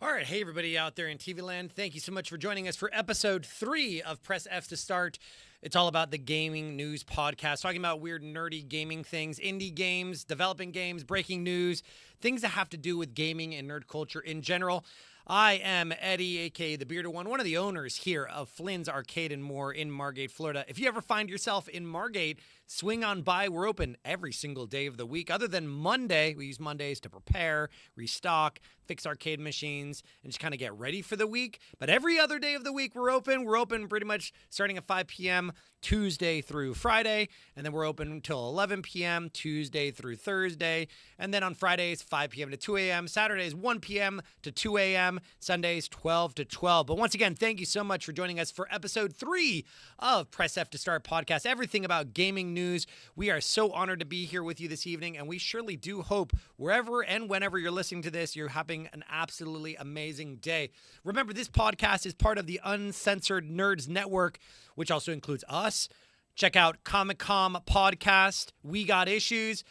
All right, hey everybody out there in TV land, thank you so much for joining us for episode 3 of Press F to Start. It's all about the gaming news podcast, talking about weird, nerdy gaming things, indie games, developing games, breaking news, things that have to do with gaming and nerd culture in general. I am Eddie, aka the Bearded One of the owners here of Flynn's Arcade and More in Margate, Florida. If you ever find yourself in Margate, swing on by. We're open every single day of the week, other than Monday. We use Mondays to prepare, restock, fix arcade machines, and just kind of get ready for the week. But every other day of the week, we're open. We're open pretty much starting at 5 p.m. Tuesday through Friday, and then we're open until 11 p.m. Tuesday through Thursday, and then on Fridays, 5 p.m. to 2 a.m., Saturdays, 1 p.m. to 2 a.m., Sundays, 12 to 12. But once again, thank you so much for joining us for episode 3 of Press F to Start podcast, everything about gaming news. We are so honored to be here with you this evening, and we surely do hope wherever and whenever you're listening to this, you're having an absolutely amazing day. Remember, this podcast is part of the Uncensored Nerds Network, which also includes us. Check out Comic Com Podcast, We Got Issues,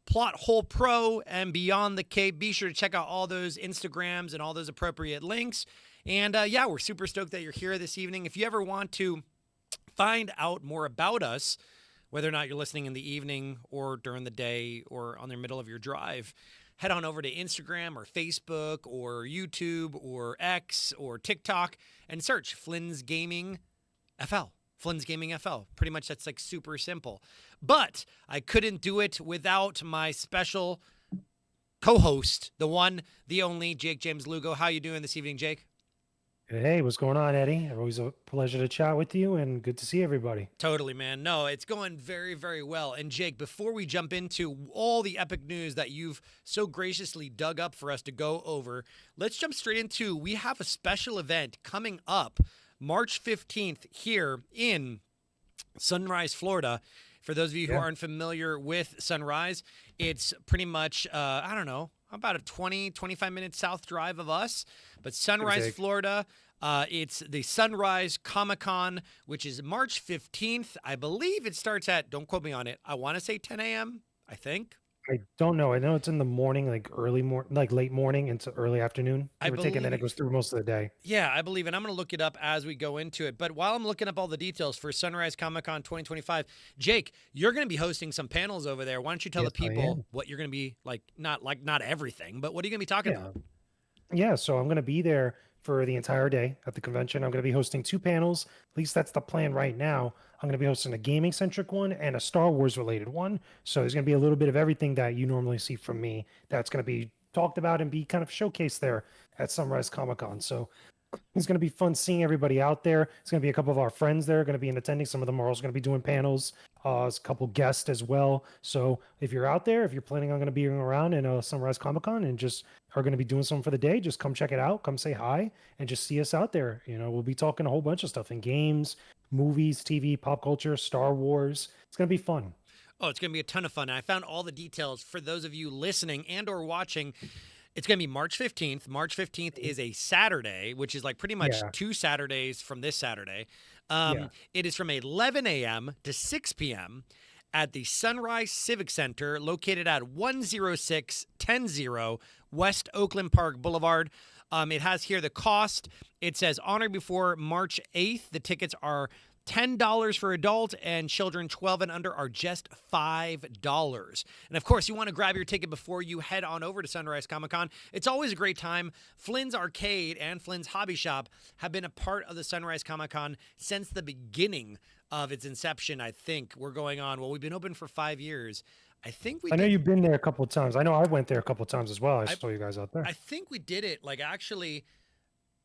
Plot Hole Pro, and Beyond the Cape. Be sure to check out all those Instagrams and all those appropriate links. And yeah, we're super stoked that you're here this evening. If you ever want to find out more about us, whether or not you're listening in the evening or during the day or on the middle of your drive, head on over to Instagram or Facebook or YouTube or X or TikTok and search Flynn's Gaming FL. Flynn's Gaming FL. Pretty much that's like super simple. But I couldn't do it without my special co-host, the one, the only, Jake James Lugo. How you doing this evening, Jake? Hey, what's going on, Eddie? Always a pleasure to chat with you and good to see everybody. Totally, man. No, it's going very, very well. And Jake, before we jump into all the epic news that you've so graciously dug up for us to go over, let's jump straight into, we have a special event coming up March 15th here in Sunrise, Florida. For those of you who aren't familiar with Sunrise, it's pretty much, I don't know, about a 20, 25-minute south drive of us. But Sunrise, Florida, it's the Sunrise Comic-Con, which is March 15th. I believe it starts at, don't quote me on it, I want to say 10 a.m., I think. I don't know. I know it's in the morning, like like late morning into early afternoon. And then it goes through most of the day. Yeah, I believe, and I'm going to look it up as we go into it. But while I'm looking up all the details for Sunrise Comic-Con 2025, Jake, you're going to be hosting some panels over there. Why don't you tell the people what you're going to be like not everything, but what are you going to be talking about? Yeah, so I'm going to be there for the entire day at the convention. I'm going to be hosting 2 panels. At least that's the plan right now. I'm going to be hosting a gaming-centric one and a Star Wars-related one. So there's going to be a little bit of everything that you normally see from me that's going to be talked about and be kind of showcased there at Sunrise Comic-Con. So It's going to be fun seeing everybody out there. It's going to be a couple of our friends there going to be in attending. Some of them are also going to be doing panels. There's a couple guests as well. So if you're out there, if you're planning on going to be around in Sunrise Comic Con and just are going to be doing something for the day, just come check it out. Come say hi and just see us out there. We'll be talking a whole bunch of stuff in games, movies, TV, pop culture, Star Wars. It's going to be fun. Oh, it's going to be a ton of fun. I found all the details for those of you listening and or watching. It's going to be March 15th. March 15th is a Saturday, which is like pretty much Yeah. 2 Saturdays from this Saturday. Yeah. It is from 11 a.m. to 6 p.m. at the Sunrise Civic Center, located at 10610 West Oakland Park Boulevard. It has here the cost. It says on or before March 8th. The tickets are $10 for adult, and children 12 and under are just $5. And of course, you want to grab your ticket before you head on over to Sunrise Comic Con. It's always a great time. Flynn's Arcade and Flynn's Hobby Shop have been a part of the Sunrise Comic Con since the beginning of its inception. I think we're going on. Well, we've been open for 5 years. I know you've been there a couple of times. I know I went there a couple of times as well. I saw you guys out there. I think we did it like actually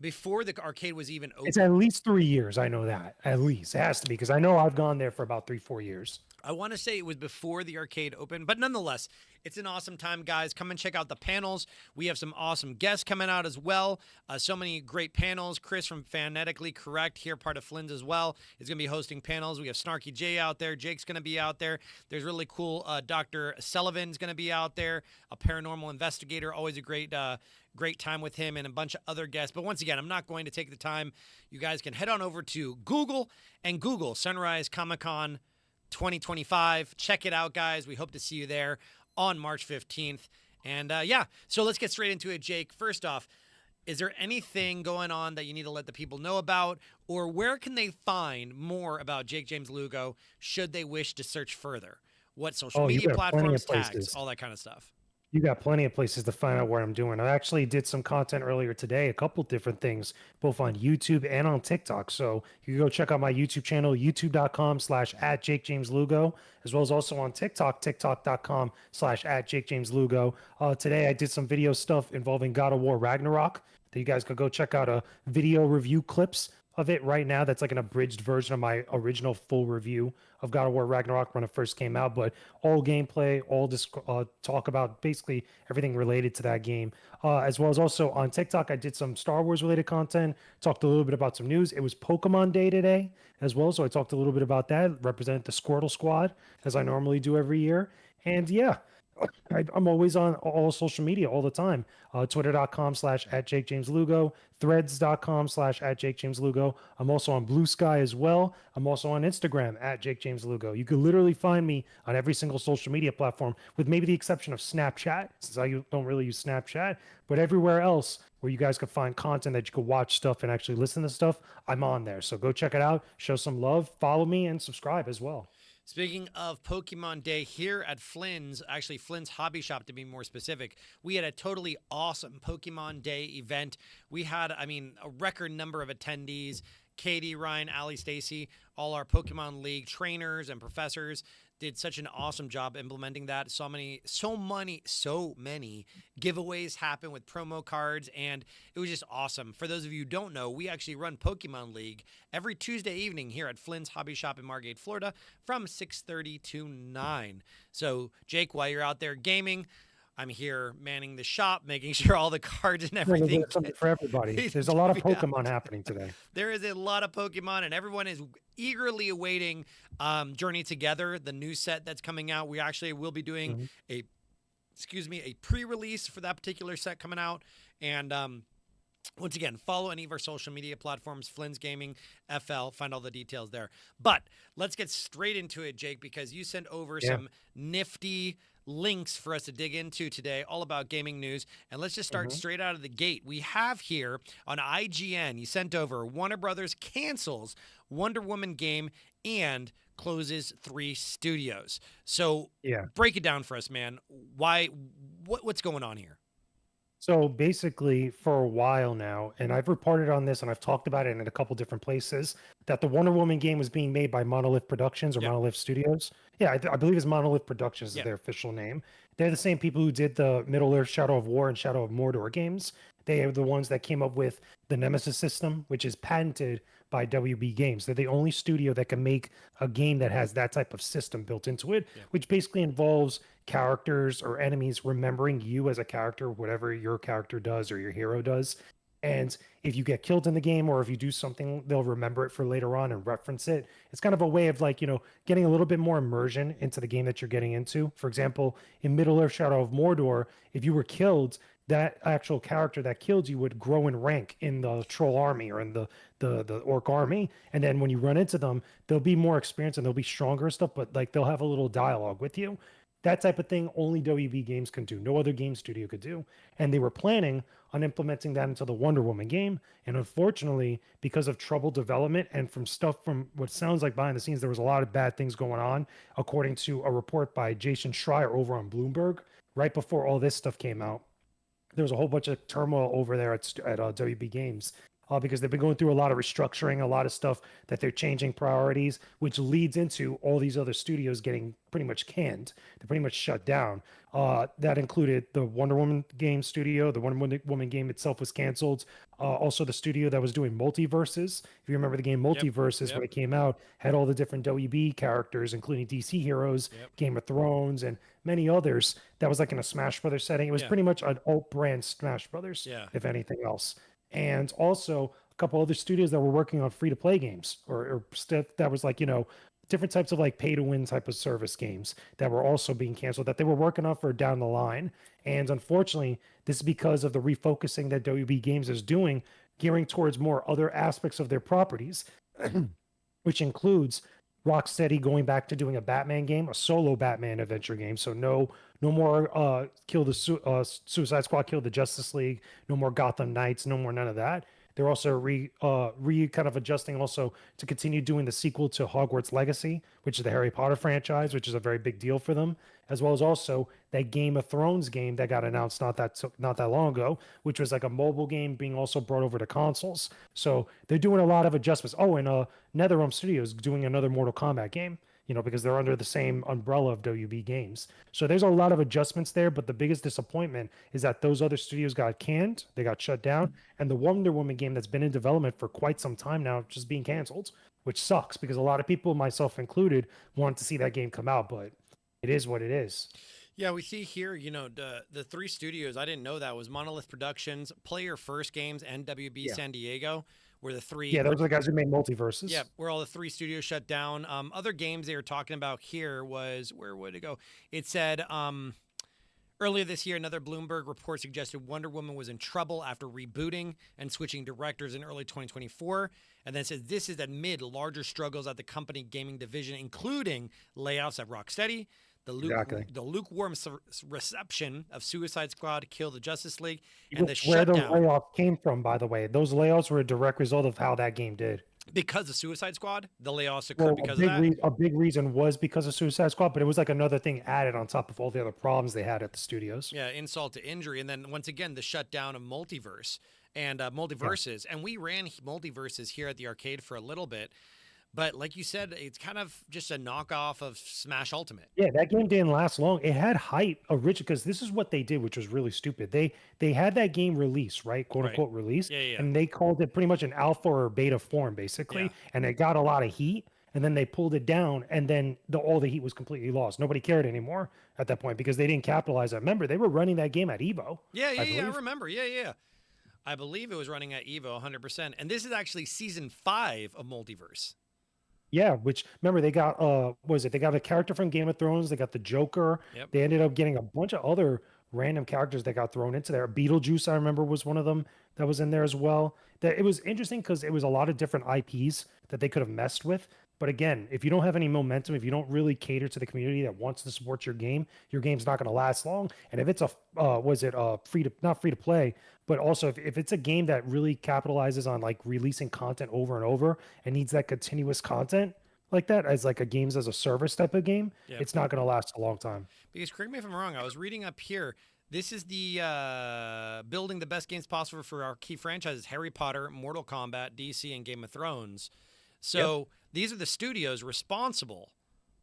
before the arcade was even open. It's at least 3 years. I know that. At least. It has to be because I know I've gone there for about 3-4 years. I want to say it was before the arcade opened, but nonetheless, it's an awesome time, guys. Come and check out the panels. We have some awesome guests coming out as well. So many great panels. Chris from Phonetically Correct here, part of Flynn's as well, is going to be hosting panels. We have Snarky J out there. Jake's going to be out there. There's really cool Dr. Sullivan's going to be out there, a paranormal investigator. Always a great time with him and a bunch of other guests. But once again, I'm not going to take the time. You guys can head on over to Google and Google Sunrise Comic Con 2025. Check it out, guys. We hope to see you there on March 15th. And so let's get straight into it, Jake. First off, is there anything going on that you need to let the people know about, or where can they find more about Jake James Lugo should they wish to search further? What social media platforms, tags, all that kind of stuff? You got plenty of places to find out what I'm doing. I actually did some content earlier today, a couple different things, both on YouTube and on TikTok. So you can go check out my YouTube channel, youtube.com/@JakeJamesLugo, as well as also on TikTok, tiktok.com/@JakeJamesLugo. Today I did some video stuff involving God of War Ragnarok that you guys could go check out video review clips of it right now. That's like an abridged version of my original full review of God of War Ragnarok when it first came out, but all gameplay, all this talk about basically everything related to that game, as well as also on TikTok. I did some Star Wars related content, talked a little bit about some news. It was Pokemon Day today as well, so I talked a little bit about that, represented the Squirtle Squad as I normally do every year. And yeah, I'm always on all social media all the time. Twitter.com/@JakeJamesLugo, Threads.com/@JakeJamesLugo. I'm also on Blue Sky as well. I'm also on Instagram @JakeJamesLugo. You can literally find me on every single social media platform, with maybe the exception of Snapchat, since I don't really use Snapchat. But everywhere else where you guys can find content that you can watch stuff and actually listen to stuff, I'm on there. So go check it out, show some love, follow me, and subscribe as well. Speaking of Pokemon Day, here at Flynn's, actually Flynn's Hobby Shop to be more specific, we had a totally awesome Pokemon Day event. We had, a record number of attendees. Katie, Ryan, Allie, Stacy, all our Pokemon League trainers and professors did such an awesome job implementing that. So many giveaways happen with promo cards, and it was just awesome. For those of you who don't know, we actually run Pokemon League every Tuesday evening here at Flynn's Hobby Shop in Margate, Florida, from 6:30 to 9. So, Jake, while you're out there gaming, I'm here manning the shop, making sure all the cards and everything. There's something for everybody. There's a lot of Pokemon happening today. There is a lot of Pokemon, and everyone is eagerly awaiting Journey Together, the new set that's coming out. We actually will be doing a pre-release for that particular set coming out. And once again, follow any of our social media platforms, Flynn's Gaming, FL, find all the details there. But let's get straight into it, Jake, because you sent over some nifty links for us to dig into today, all about gaming news. And let's just start straight out of the gate. We have here on IGN, you sent over Warner Brothers cancels Wonder Woman game and closes 3 studios. So break it down for us, man. What's going on here? So basically, for a while now, and I've reported on this and I've talked about it in a couple different places, that the Wonder Woman game was being made by Monolith Productions or Monolith Studios. Yeah, I believe it's Monolith Productions is their official name. They're the same people who did the Middle Earth Shadow of War and Shadow of Mordor games. They are the ones that came up with the Nemesis system, which is patented by WB Games. They're the only studio that can make a game that has that type of system built into it, Yeah. which basically involves characters or enemies remembering you as a character, whatever your character does or your hero does. And if you get killed in the game or if you do something, they'll remember it for later on and reference it. It's kind of a way of like, getting a little bit more immersion into the game that you're getting into. For example, in Middle Earth Shadow of Mordor, if you were killed, that actual character that killed you would grow in rank in the troll army or in the orc army. And then when you run into them, they'll be more experienced and they'll be stronger and stuff, but like they'll have a little dialogue with you. That type of thing only WB Games can do. No other game studio could do. And they were planning on implementing that into the Wonder Woman game. And unfortunately, because of troubled development and from what sounds like behind the scenes, there was a lot of bad things going on, according to a report by Jason Schreier over on Bloomberg. Right before all this stuff came out, there was a whole bunch of turmoil over there at WB Games. Because they've been going through a lot of restructuring, a lot of stuff that they're changing priorities, which leads into all these other studios getting pretty much canned. They're pretty much shut down. That included the Wonder Woman game studio. The Wonder Woman game itself was canceled. Also, the studio that was doing Multiverses. If you remember the game Multiverses, when it came out, had all the different WB characters, including DC heroes, Game of Thrones, and many others. That was like in a Smash Brothers setting. It was pretty much an alt brand Smash Brothers, if anything else. And also a couple other studios that were working on free to play games or stuff that was like, different types of like pay to win type of service games that were also being canceled that they were working on for down the line. And unfortunately, this is because of the refocusing that WB Games is doing, gearing towards more other aspects of their properties, which includes Rocksteady going back to doing a Batman game, a solo Batman adventure game. So no more Suicide Squad, kill the Justice League, no more Gotham Knights, no more none of that. They're also kind of adjusting also to continue doing the sequel to Hogwarts Legacy, which is the Harry Potter franchise, which is a very big deal for them, as well as also that Game of Thrones game that got announced not that long ago, which was like a mobile game being also brought over to consoles. So they're doing a lot of adjustments. Oh, and NetherRealm Studios doing another Mortal Kombat game, because they're under the same umbrella of WB Games. So there's a lot of adjustments there, but the biggest disappointment is that those other studios got canned, they got shut down, and the Wonder Woman game that's been in development for quite some time now just being canceled, which sucks because a lot of people, myself included, wanted to see that game come out, but it is what it is. Yeah, we see here, the three studios, I didn't know that, was Monolith Productions, Player First Games, and WB San Diego. Were the three. Yeah, those are the guys who made Multiverses. Yeah, where all the three studios shut down. Other games they were talking about here was, where would it go? It said earlier this year, another Bloomberg report suggested Wonder Woman was in trouble after rebooting and switching directors in early 2024. And then it says this is amid larger struggles at the company gaming division, including layoffs at Rocksteady, the lukewarm reception of Suicide Squad, Kill the Justice League, and the where shutdown. those layoffs came from, by the way. Those layoffs were a direct result of how that game did. Because of Suicide Squad, the layoffs occurred because of that. A big reason was because of Suicide Squad, but it was like another thing added on top of all the other problems they had at the studios. Yeah, insult to injury, and then once again the shutdown of Multiverse and Multiverses, and we ran Multiverses here at the arcade for a little bit. But like you said, it's kind of just a knockoff of Smash Ultimate. Yeah, that game didn't last long. It had hype originally because this is what they did, which was really stupid. They had that game release, right? Quote unquote release. Yeah. And they called it pretty much an alpha or beta form, basically. Yeah. And it got a lot of heat. And then they pulled it down, and then all the heat was completely lost. Nobody cared anymore at that point because they didn't capitalize on it. Remember, they were running that game at Evo. I remember. Yeah. I believe it was running at Evo 100%. And this is actually season 5 of Multiverse. Yeah, which remember they got they got a character from Game of Thrones, they got the Joker. Yep. They ended up getting a bunch of other random characters that got thrown into there. Beetlejuice, I remember, was one of them that was in there as well. That it was interesting because it was a lot of different IPs that they could have messed with. But again, if you don't have any momentum, if you don't really cater to the community that wants to support your game's not going to last long. And if it's not free to play, but also if it's a game that really capitalizes on like releasing content over and over and needs that continuous content like that as like a games as a service type of game, it's not going to last a long time. Because correct me if I'm wrong, I was reading up here. This is the building the best games possible for our key franchises: Harry Potter, Mortal Kombat, DC, and Game of Thrones. So these are the studios responsible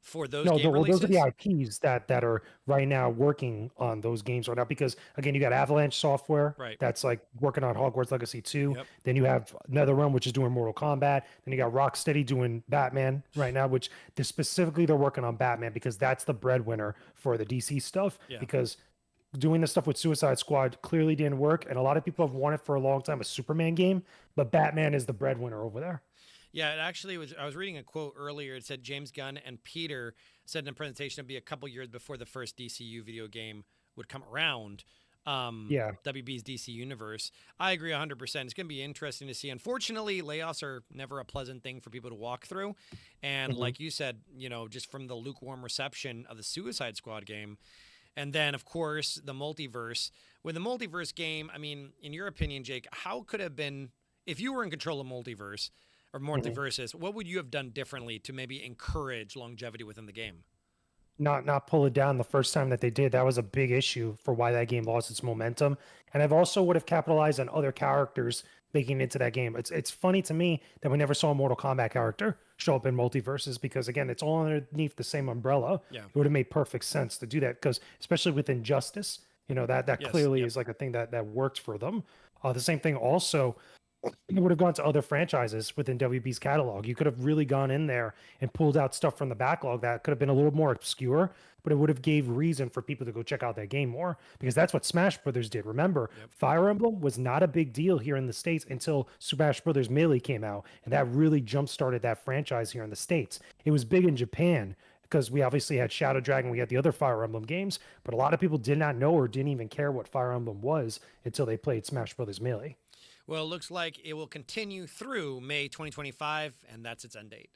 for those No, game well, those are the releases? IPs that are right now working on those games right now. Because again, you got Avalanche Software Right. that's like working on Hogwarts Legacy 2. Yep. Then you have NetherRealm, which is doing Mortal Kombat. Then you got Rocksteady doing Batman right now, which they're working on Batman because that's the breadwinner for the DC stuff. Yeah. Because doing the stuff with Suicide Squad clearly didn't work, and a lot of people have wanted for a long time a Superman game, but Batman is the breadwinner over there. Yeah, it actually was. I was reading a quote earlier. It said James Gunn and Peter said in a presentation it'd be a couple years before the first DCU video game would come around. Yeah. WB's DC universe. I agree 100%. It's going to be interesting to see. Unfortunately, layoffs are never a pleasant thing for people to walk through. And Mhm. like you said, just from the lukewarm reception of the Suicide Squad game, and then, of course, the multiverse. With the multiverse game, I mean, in your opinion, Jake, how could have been, if you were in control of multiverse or Mhm. multiverses, what would you have done differently to maybe encourage longevity within the game? Not pull it down the first time that they did. That was a big issue for why that game lost its momentum. And I've also would have capitalized on other characters making it into that game. It's funny to me that we never saw a Mortal Kombat character show up in multiverses because again, it's all underneath the same umbrella. Yeah. It would have made perfect sense to do that because especially with Injustice, that Yes. clearly Yep. is like a thing that worked for them. The same thing also it would have gone to other franchises within WB's catalog. You could have really gone in there and pulled out stuff from the backlog that could have been a little more obscure, but it would have gave reason for people to go check out that game more because that's what Smash Brothers did. Remember, Yep. Fire Emblem was not a big deal here in the States until Smash Brothers Melee came out, and that really jump-started that franchise here in the States. It was big in Japan because we obviously had Shadow Dragon, we had the other Fire Emblem games, but a lot of people did not know or didn't even care what Fire Emblem was until they played Smash Brothers Melee. Well, it looks like it will continue through May 2025, and that's its end date.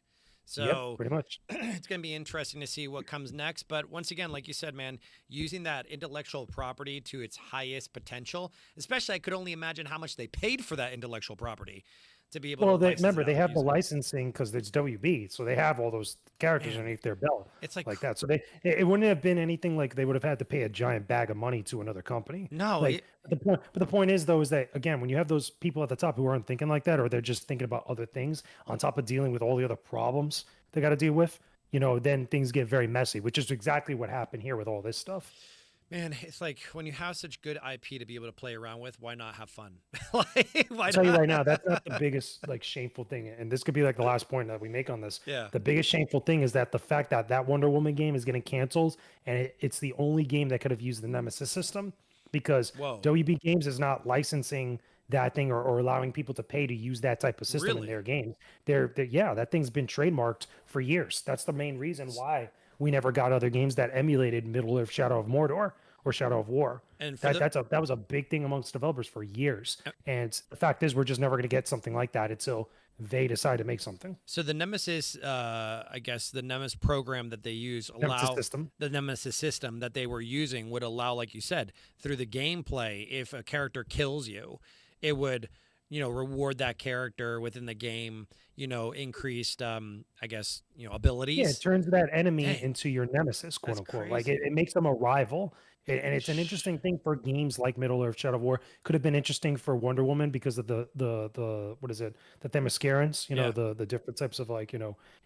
Yep, So pretty much. it's going to be interesting to see what comes next. But once again, like you said, man, using that intellectual property to its highest potential, especially I could only imagine how much they paid for that intellectual property to be able Well, to license remember it out they and have the use it. licensing because it's WB, so they have all those characters Man, underneath their belt it's like like that. So it wouldn't have been anything like they would have had to pay a giant bag of money to another company. no, Like but the point is though is that again, when you have those people at the top who aren't thinking like that, or they're just thinking about other things on top of dealing with all the other problems they got to deal with, then things get very messy, which is exactly what happened here with all this stuff. man, it's like when you have such good IP to be able to play around with, why not have fun? Like, why I'll tell you not? right now, that's not the biggest like shameful thing, and this could be like the last point that we make on this. Yeah. The biggest shameful thing is that the fact that that Wonder Woman game is getting canceled, and it's the only game that could have used the Nemesis system because Whoa. WB Games is not licensing that thing or allowing people to pay to use that type of system in Really? their games. Yeah, that thing's been trademarked for years. That's the main reason why we never got other games that emulated Middle Earth Shadow of Mordor or Shadow of War. And for That was a big thing amongst developers for years. And the fact is, we're just never going to get something like that until they decide to make something. so the Nemesis, I guess the Nemesis program that they use Nemesis allow system. the Nemesis system that they were using would allow, like you said, through the gameplay, if a character kills you, it would, reward that character within the game, increased, I guess, Yeah, it abilities. turns that enemy Dang, into your nemesis, quote that's unquote. Like crazy. it makes them a rival. And it's an Shh. interesting thing for games like Middle Earth Shadow of War. Could have been interesting for Wonder Woman because of the what is it? The Themyscirans, Yeah. the different types of like,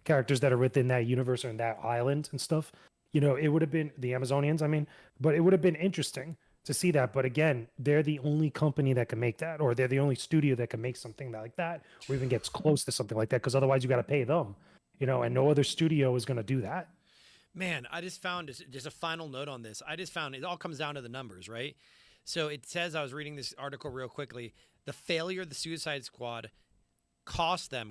characters that are within that universe or in that island and stuff. It would have been the Amazonians, I mean, but it would have been interesting to see that. But again, they're the only company that can make that, or they're the only studio that can make something like that, or even gets close to something like that, because otherwise you got to pay them, and no other studio is going to do that. Man, I just found just a final note on this. I just found it all comes down to the numbers, right? So it says, I was reading this article real quickly. The failure of the Suicide Squad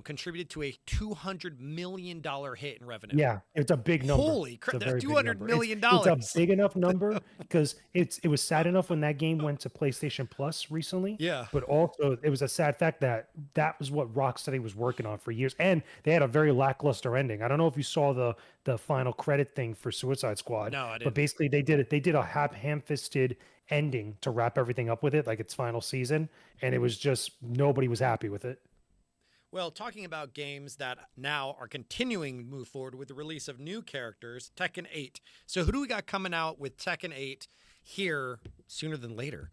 contributed to a $200 million hit in revenue. Yeah, it's a big number. Holy It's crap! a That's very two big hundred number. It's million it's a dollars. big enough number because it was sad enough when that game went to PlayStation Plus recently, Yeah. but also it was a sad fact that that was what Rocksteady was working on for years, and they had a very lackluster ending. I don't know if you saw the final credit thing for Suicide Squad, No, I but didn't. basically they did a ham-fisted ending to wrap everything up with it, like its final season, and it was just nobody was happy with it. Well, talking about games that now are continuing to move forward with the release of new characters, Tekken 8. So who do we got coming out with Tekken 8 here sooner than later?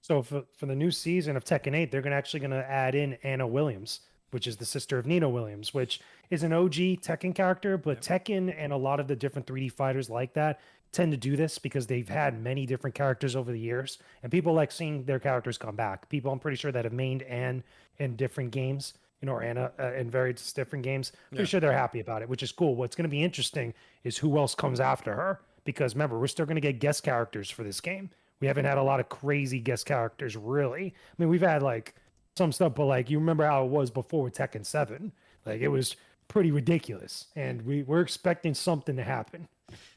So for the new season of Tekken 8, they're actually going to add in Anna Williams, which is the sister of Nina Williams, which is an OG Tekken character, but Yep. Tekken and a lot of the different 3D fighters like that tend to do this because they've had many different characters over the years, and people like seeing their characters come back. People, I'm pretty sure that have mained Anne in different games, or Anna in various different games. Yeah. Pretty sure they're happy about it, which is cool. What's going to be interesting is who else comes after her, because remember, we're still going to get guest characters for this game. We haven't had a lot of crazy guest characters, really. I mean, we've had like some stuff, but like you remember how it was before with Tekken 7. Like it was pretty ridiculous, and we're expecting something to happen.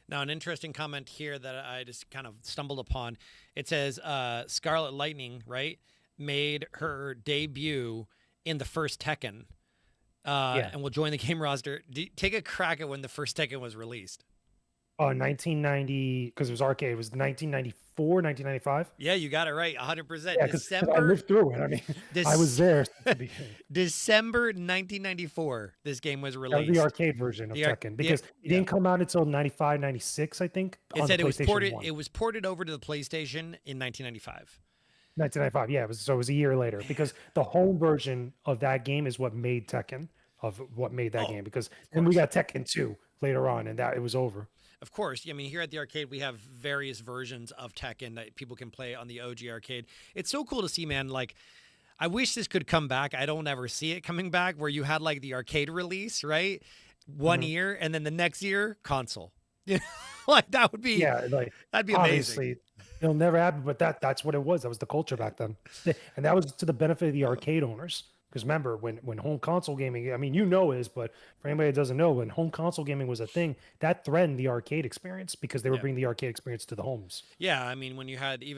Now, an interesting comment here that I just kind of stumbled upon. It says Scarlet Lightning, right, made her debut in the first Tekken, Yeah. and will join the game roster. Take a crack at when the first Tekken was released. 1990, because it was arcade. It was 1994, 1995. Yeah, you got it right, 100%. Yeah, because I lived through it. I mean, I was there. December 1994, this game was That released. was the arcade version of Tekken, because it didn't come out until 95, 96, I think. It said it was ported. 1. It was ported over to the PlayStation in 1995. 1995, yeah. So it was a year later, because the home version of that game is what made Tekken, game. Because then we got Tekken 2 later on, and that it was over. Of course. I mean, here at the arcade, we have various versions of Tekken that people can play on the OG arcade. It's so cool to see, man. Like, I wish this could come back. I don't ever see it coming back, where you had like the arcade release, right? One year, and then the next year, console. You know, like that would be, like that'd be amazing. Obviously, it'll never happen, but that's what it was. That was the culture back then, and that was to the benefit of the arcade owners. Because remember, when home console gaming, I mean, but for anybody that doesn't know, when home console gaming was a thing, that threatened the arcade experience, because they were bringing the arcade experience to the homes. Yeah, I mean, when you had the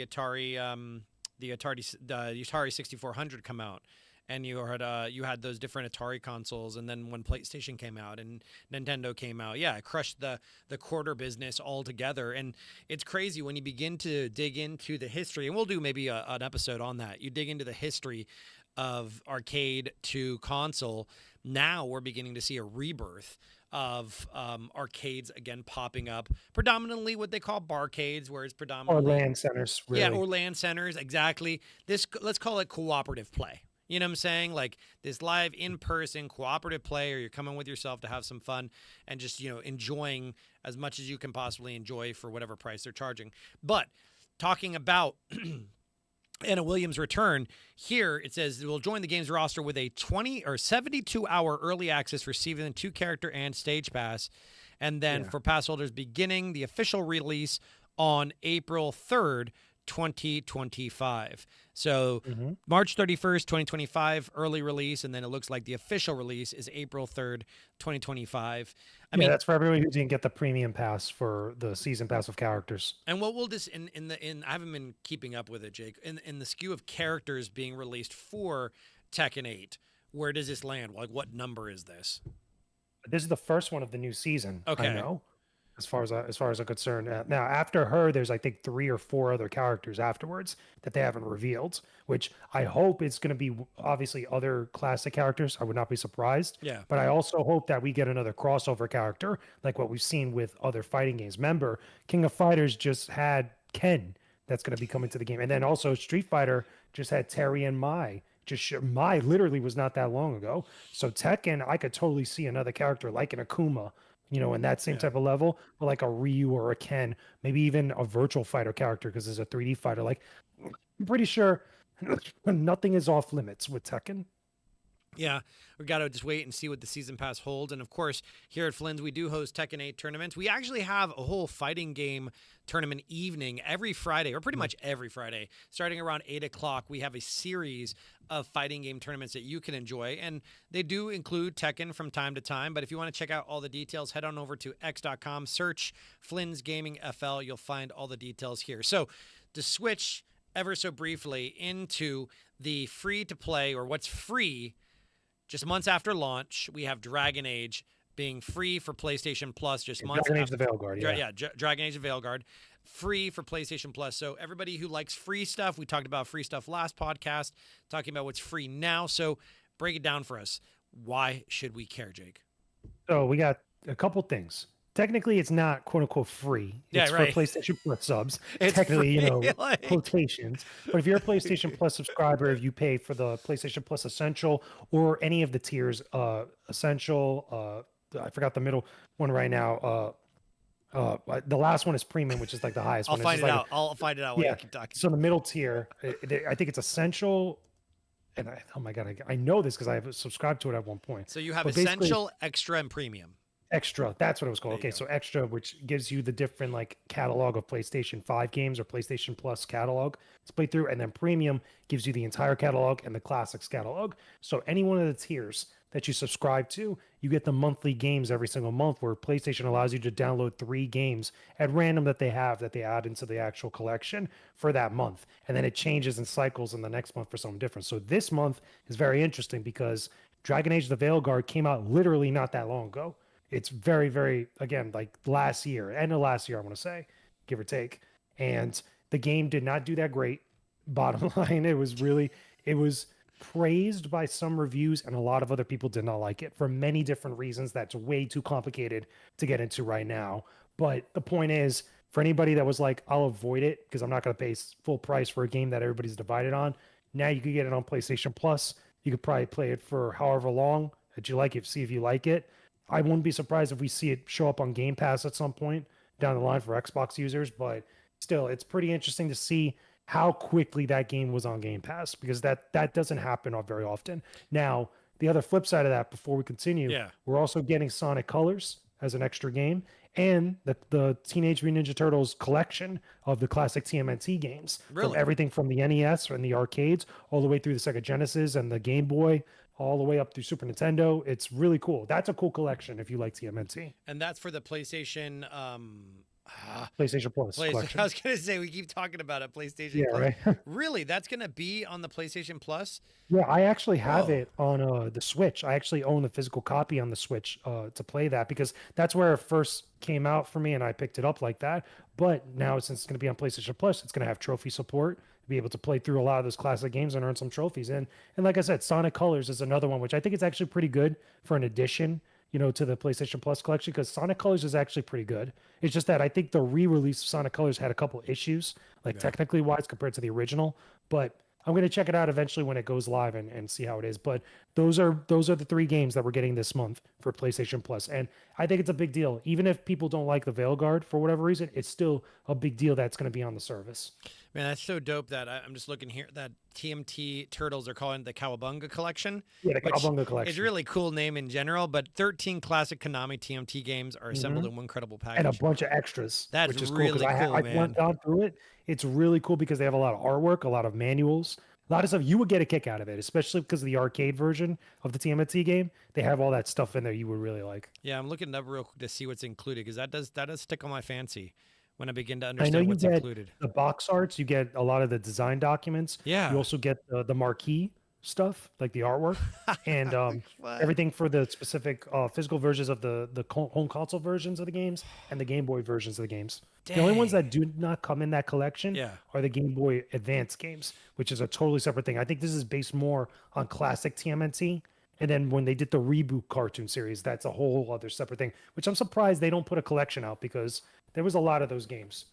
Atari, the Atari 6400 come out, and you had those different Atari consoles, and then when PlayStation came out and Nintendo came out, it crushed the quarter business altogether. And it's crazy when you begin to dig into the history, and we'll do maybe an episode on that. You dig into the history of arcade to console. Now we're beginning to see a rebirth of arcades again popping up, predominantly what they call barcades, where it's predominantly Or LAN centers, really. Yeah, or LAN centers, exactly. Let's call it cooperative play. You know what I'm saying? Like this live in-person cooperative play, or you're coming with yourself to have some fun and just, enjoying as much as you can possibly enjoy for whatever price they're charging. But talking about Anna Williams' return, here it says we'll join the game's roster with a 20 or 72-hour early access for receiving 2-character and stage pass. And then for pass holders, beginning the official release on April 3rd, 2025. So March 31st, 2025, early release, and then it looks like the official release is April 3rd, 2025. I mean, that's for everybody who didn't get the premium pass for the season pass of characters. And what will this in I haven't been keeping up with it, Jake. In the skew of characters being released for Tekken 8, where does this land? Like, what number is this? This is the first one of the new season. Okay. I know. As far as I'm concerned, now after her, there's I think 3 or 4 other characters afterwards that they haven't revealed. Which I hope it's going to be obviously other classic characters. I would not be surprised. Yeah. But I also hope that we get another crossover character like what we've seen with other fighting games. Remember, King of Fighters just had Ken that's going to be coming to the game, and then also Street Fighter just had Terry and Mai. Mai literally was not that long ago. So Tekken, I could totally see another character like an Akuma. In that same type of level, but like a Ryu or a Ken, maybe even a virtual fighter character, because there's a 3D fighter. Like, I'm pretty sure nothing is off limits with Tekken. Yeah, we got to just wait and see what the season pass holds. And of course, here at Flynn's, we do host Tekken 8 tournaments. We actually have a whole fighting game tournament evening every Friday, or pretty much every Friday, starting around 8 o'clock. We have a series of fighting game tournaments that you can enjoy, and they do include Tekken from time to time. But if you want to check out all the details, head on over to x.com, search Flynn's Gaming FL. You'll find all the details here. So to switch ever so briefly into the free-to-play, or what's free, just months after launch, we have Dragon Age being free for PlayStation Plus. Just months Dragon Age the Veilguard, Dragon Age the Veilguard, free for PlayStation Plus. So everybody who likes free stuff, we talked about free stuff last podcast, talking about what's free now. So break it down for us. Why should we care, Jake? So we got a couple things. technically it's not quote unquote free. Yeah, It's for right. PlayStation Plus subs. It's Technically, free. Like, quotations. But if you're a PlayStation Plus subscriber, if you pay for the PlayStation Plus Essential or any of the tiers, Essential, I forgot the middle one right now. The last one is Premium, which is like the highest I'll one. It's find just it like out. I'll find it out while you yeah. keep talking. So the middle tier, I think it's Essential, and oh my god, I know this because I have subscribed to it at one point. So you have But basically, essential, extra, and premium. Extra, that's what it was called. There you Okay, go. so Extra, which gives you the different like catalog of PlayStation 5 games or PlayStation Plus catalog to play through, and then Premium gives you the entire catalog and the classics catalog. So any one of the tiers that you subscribe to, you get the monthly games every single month, where PlayStation allows you to download 3 games at random that they have that they add into the actual collection for that month, and then it changes and cycles in the next month for something different. So this month is very interesting because Dragon Age: The Veilguard came out literally not that long ago. It's very, very, again, like last year, end of last year, I want to say, give or take. And the game did not do that great. Bottom line, it was praised by some reviews, and a lot of other people did not like it for many different reasons. That's way too complicated to get into right now. But the point is, for anybody that was like, I'll avoid it because I'm not going to pay full price for a game that everybody's divided on, now you could get it on PlayStation Plus. You could probably play it for however long that you like it, see if you like it. I wouldn't be surprised if we see it show up on Game Pass at some point down the line for Xbox users, but still, it's pretty interesting to see how quickly that game was on Game Pass because that doesn't happen very often. Now, the other flip side of that, before we continue, Yeah. we're also getting Sonic Colors as an extra game and the Teenage Mutant Ninja Turtles collection of the classic TMNT games. Really? From everything from the NES and the arcades all the way through the Sega Genesis and the Game Boy all the way up through Super Nintendo. It's really cool. That's a cool collection if you like TMNT. And that's for the PlayStation. PlayStation Plus collection. I was gonna say we keep talking about it. PlayStation. Yeah, Plus. right. Really, that's gonna be on the PlayStation Plus. Yeah, I actually have Whoa. it on the Switch. I actually own the physical copy on the Switch to play that because that's where it first came out for me, and I picked it up like that. But now, since it's going to be on PlayStation Plus, it's going to have trophy support, be able to play through a lot of those classic games and earn some trophies. And like I said, Sonic Colors is another one, which I think is actually pretty good for an addition, to the PlayStation Plus collection because Sonic Colors is actually pretty good. It's just that I think the re-release of Sonic Colors had a couple issues, like technically wise compared to the original. But I'm going to check it out eventually when it goes live and see how it is. But those are the 3 games that we're getting this month for PlayStation Plus. And I think it's a big deal. Even if people don't like the Veilguard for whatever reason, it's still a big deal that's going to be on the service. Man, that's so dope that I'm just looking here that TMT Turtles are calling the Cowabunga Collection. Yeah, the which Cowabunga collection. It's a really cool name in general, but 13 classic Konami TMT games are assembled in one incredible package. And a bunch of extras. That's which is really cool. cool, man. I've gone through it. It's really cool because they have a lot of artwork, a lot of manuals, a lot of stuff. You would get a kick out of it, especially because of the arcade version of the TMNT game. They have all that stuff in there you would really like. Yeah, I'm looking up real quick to see what's included because that does stick on my fancy when I begin to I know understand you what's get included. the box arts, you get a lot of the design documents. Yeah. You also get the marquee stuff, like the artwork, and everything for the specific physical versions of the home console versions of the games and the Game Boy versions of the games. The only ones that do not come in that collection are the Game Boy Advance games, which is a totally separate thing. I think this is based more on classic TMNT. And then when they did the reboot cartoon series, that's a whole other separate thing, which I'm surprised they don't put a collection out because there was a lot of those games.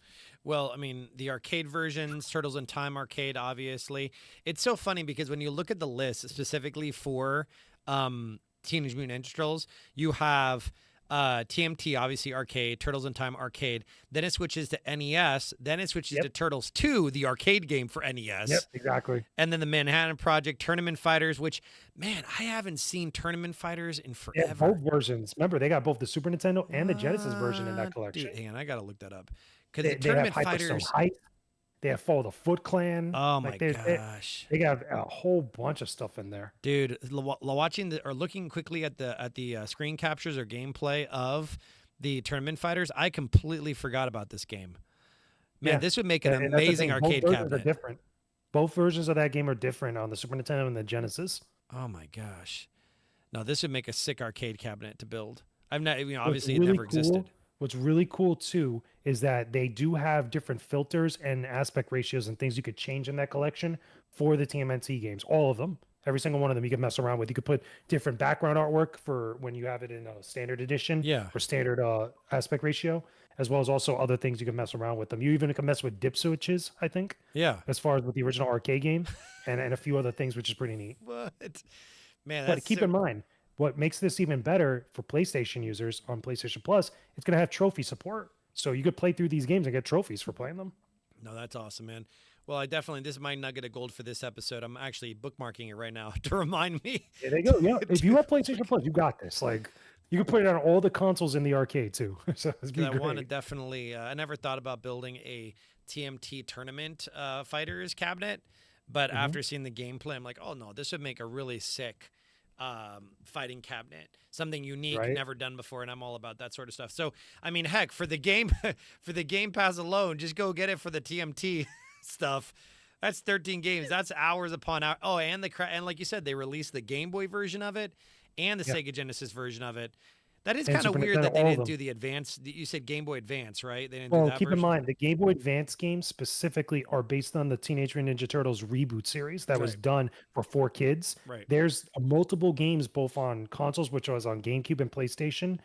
Well, I mean, the arcade versions, Turtles in Time arcade, obviously. It's so funny because when you look at the list specifically for Teenage Mutant Ninja Turtles, you have TMT, obviously arcade, Turtles in Time arcade. Then it switches to NES. Then it switches to Turtles 2, the arcade game for NES. Yep, exactly. And then the Manhattan Project, Tournament Fighters, which, man, I haven't seen Tournament Fighters in forever. Yeah, both versions. Remember, they got both the Super Nintendo and the Genesis version in that collection. Dude, hang on, I got to look that up. Because the They Tournament have Fighters. Hype. They have Follow the Foot Clan. Oh my gosh! They got a whole bunch of stuff in there, dude. Watching or looking quickly at the screen captures or gameplay of the Tournament Fighters, I completely forgot about this game. Man, this would make an amazing arcade cabinet. Different. Both versions of that game are different on the Super Nintendo and the Genesis. Oh my gosh! No, this would make a sick arcade cabinet to build. I've not, obviously really it never existed. What's really cool too is that they do have different filters and aspect ratios and things you could change in that collection for the TMNT games, all of them. Every single one of them you can mess around with. You could put different background artwork for when you have it in a standard edition Yeah. or standard aspect ratio, as well as also other things you can mess around with them. You even can mess with dip switches, I think, Yeah. as far as with the original arcade game, and a few other things, which is pretty neat. What? Man, But that's keep so in mind, what makes this even better for PlayStation users on PlayStation Plus, it's going to have trophy support. So you could play through these games and get trophies for playing them. No, that's awesome, man. Well, this is my nugget of gold for this episode. I'm actually bookmarking it right now to remind me. Yeah, there you go. Yeah, if you have PlayStation Plus, you got this. Like, you can put it on all the consoles in the arcade too. So it's be I want to great. definitely. I never thought about building a TMT tournament fighters cabinet, but Mhm. after seeing the gameplay, I'm like, oh no, this would make a really sick fighting cabinet, something unique, Right? never done before, and I'm all about that sort of stuff. So, I mean, heck, for the game, for the Game Pass alone, just go get it for the TMT stuff. That's 13 games. That's hours upon hours. Oh, and and like you said, they released the Game Boy version of it and the Yeah. Sega Genesis version of it. That is And kind of Super weird Nintendo, that they all of didn't them. do the advanced. You said Game Boy Advance, right? They didn't do Well, that keep in version. mind the Game Boy Advance games specifically are based on the Teenage Mutant Ninja Turtles reboot series that was Right. done for 4 kids. Right. There's multiple games both on consoles, which was on GameCube and PlayStation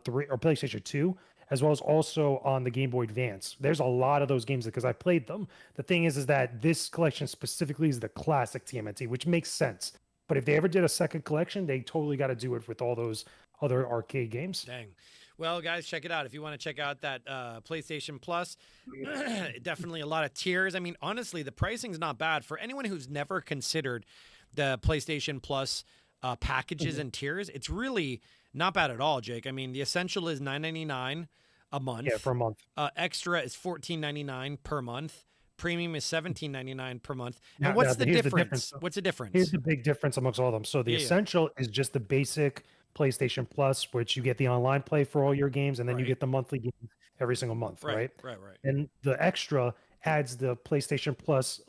3 or PlayStation 2, as well as also on the Game Boy Advance. There's a lot of those games because I played them. The thing is that this collection specifically is the classic TMNT, which makes sense. But if they ever did a second collection, they totally got to do it with all those other arcade games. Dang. Well, guys, check it out. If you want to check out that PlayStation Plus, definitely a lot of tiers. I mean, honestly, the pricing's not bad for anyone who's never considered the PlayStation Plus packages Mhm. and tiers. It's really not bad at all, Jake. I mean, the essential is $9.99 a month. Yeah, for a month. Extra is $14.99 per month. Premium is $17.99 per month. Now- And what's now, the here's the difference? difference, though. What's the difference? Here's the big difference amongst all of them. So the Yeah. essential is just the basic PlayStation Plus, which you get the online play for all your games, and then you Right. get the monthly games every single month, right? Right. And the extra adds the PlayStation Plus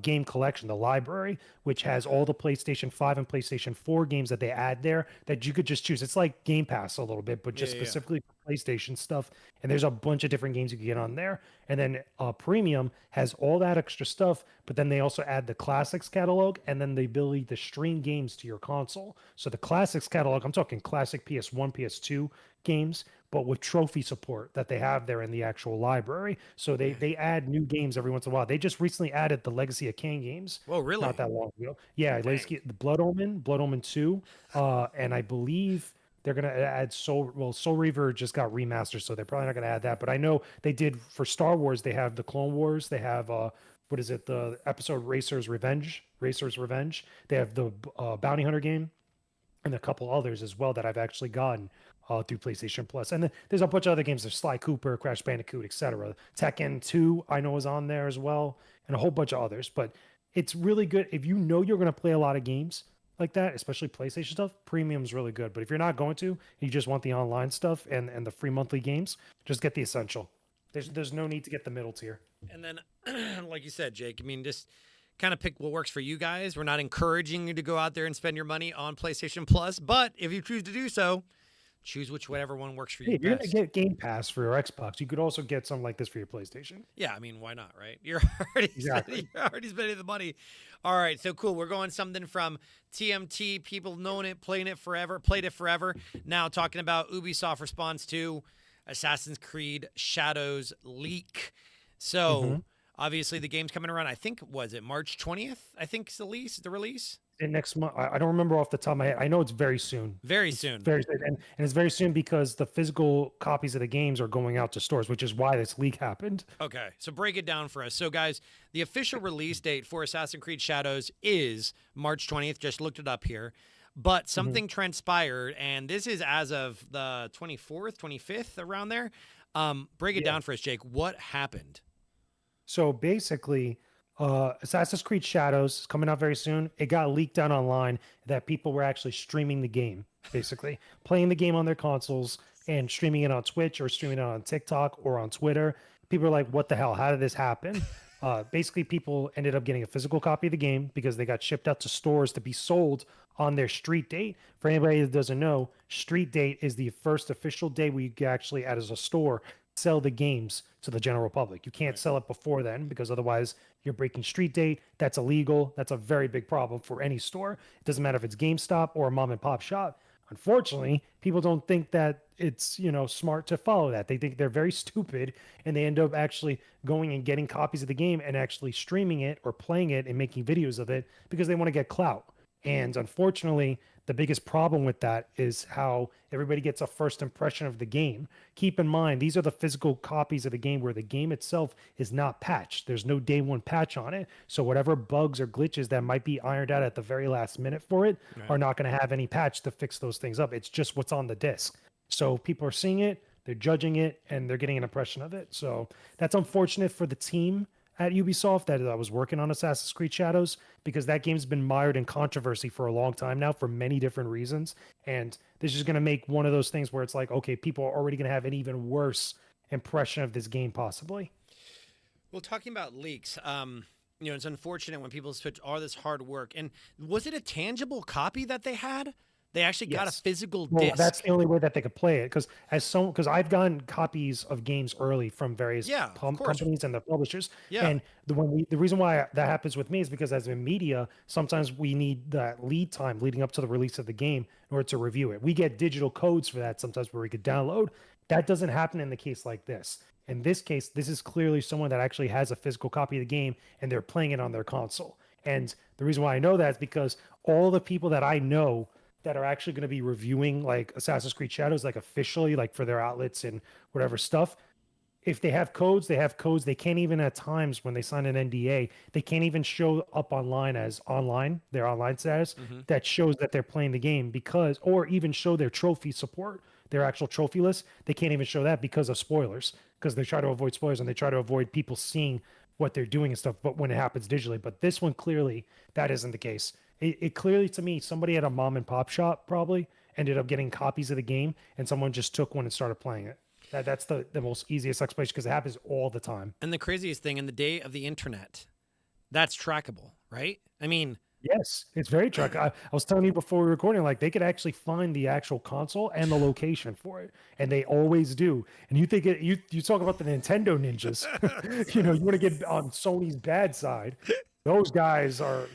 game collection, the library, which has all the PlayStation 5 and PlayStation 4 games that they add there that you could just choose. It's like Game Pass a little bit, but just Yeah, yeah. specifically for PlayStation stuff. And there's a bunch of different games you can get on there. And then Premium has all that extra stuff, but then they also add the Classics catalog and then the ability to stream games to your console. So the Classics catalog, I'm talking classic PS1, PS2 games, but with trophy support that they have there in the actual library. So they add new games every once in a while. They just recently added the Legacy of Kain games Whoa, really? not that long ago. Yeah, Legacy, the Blood Omen 2, and I believe they're gonna add Soul Reaver just got remastered, so they're probably not gonna add that. But I know they did for Star Wars. They have the Clone Wars. They have what is it? The episode Racer's Revenge. They have the Bounty Hunter game and a couple others as well that I've actually gotten through PlayStation Plus. And then there's a bunch of other games. There's Sly Cooper, Crash Bandicoot, etc. Tekken 2, I know, is on there as well, and a whole bunch of others. But it's really good if you know you're going to play a lot of games like that, especially PlayStation stuff. Premium's really good. But if you're not going to, you just want the online stuff and the free monthly games, just get the essential. There's no need to get the middle tier. And then, like you said, Jake, I mean, just kind of pick what works for you guys. We're not encouraging you to go out there and spend your money on PlayStation Plus, but if you choose to do so, choose whatever one works for Hey, you if you're best. gonna get Game Pass for your Xbox, you could also get something like this for your PlayStation. Yeah, I mean, why not, right? You're already Exactly. you're already spending the money. All right, so cool. We're going something from TMT, people knowing it, played it forever. Now talking about Ubisoft response to Assassin's Creed Shadows leak. So Mhm. obviously the game's coming around. I think was it March 20th? I think it's the release. And next month, I don't remember off the top of my head. I know it's very soon. Very soon. Very soon. And it's very soon because the physical copies of the games are going out to stores, which is why this leak happened. Okay, so break it down for us. So, guys, the official release date for Assassin's Creed Shadows is March 20th. Just looked it up here. But something transpired, and this is as of the 24th, 25th, around there. Break it Yeah. down for us, Jake. What happened? So basically, Assassin's Creed Shadows is coming out very soon. It got leaked out online that people were actually streaming the game, basically playing the game on their consoles and streaming it on Twitch or streaming it on TikTok or on Twitter. People are like, "What the hell? How did this happen?" Basically, people ended up getting a physical copy of the game because they got shipped out to stores to be sold on their street date. For anybody that doesn't know, street date is the first official day we actually, as a store, sell the games to the general public. You can't sell it before then because otherwise you're breaking street date. That's illegal. That's a very big problem for any store. It doesn't matter if it's GameStop or a mom and pop shop. Unfortunately, people don't think that it's, smart to follow that. They think they're very stupid and they end up actually going and getting copies of the game and actually streaming it or playing it and making videos of it because they want to get clout. And unfortunately, the biggest problem with that is how everybody gets a first impression of the game. Keep in mind, these are the physical copies of the game where the game itself is not patched. There's no day one patch on it. So whatever bugs or glitches that might be ironed out at the very last minute for it are not going to have any patch to fix those things up. It's just what's on the disc. So people are seeing it, they're judging it, and they're getting an impression of it. So that's unfortunate for the team at Ubisoft that was working on Assassin's Creed Shadows, because that game's been mired in controversy for a long time now for many different reasons. And this is going to make one of those things where it's like, okay, people are already going to have an even worse impression of this game possibly. Well, talking about leaks, it's unfortunate when people put all this hard work. And was it a tangible copy that they had? They actually got a physical disc. Well, that's the only way that they could play it, because I've gotten copies of games early from various companies and the publishers. Yeah. And the reason why that happens with me is because as in media, sometimes we need that lead time leading up to the release of the game in order to review it. We get digital codes for that sometimes where we could download. That doesn't happen in the case like this. In this case, this is clearly someone that actually has a physical copy of the game and they're playing it on their console. And the reason why I know that is because all the people that I know that are actually going to be reviewing like Assassin's Creed Shadows, like officially, like for their outlets and whatever stuff. If they have codes, they have codes. They can't even at times when they sign an NDA, they can't even show up online as online, their online status that shows that they're playing the game or even show their trophy support, their actual trophy list. They can't even show that because of spoilers, because they try to avoid spoilers and they try to avoid people seeing what they're doing and stuff. But when it happens digitally, but this one clearly that isn't the case. It clearly, to me, somebody at a mom and pop shop probably ended up getting copies of the game and someone just took one and started playing it. That's the most easiest explanation because it happens all the time. And the craziest thing, in the day of the internet, that's trackable, right? I mean, yes, it's very trackable. I was telling you before we were recording, like they could actually find the actual console and the location for it, and they always do. And you think you talk about the Nintendo ninjas, you want to get on Sony's bad side. Those guys are.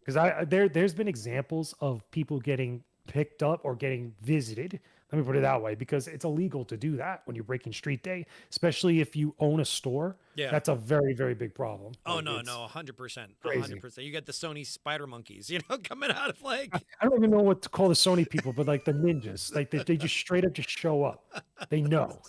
Because there's been examples of people getting picked up or getting visited. Let me put it that way, because it's illegal to do that when you're breaking street day, especially if you own a store. Yeah, that's a very, very big problem. Oh, no, 100%. 100%. You get the Sony spider monkeys, coming out of like. I don't even know what to call the Sony people, but like the ninjas, like they just straight up just show up. They know.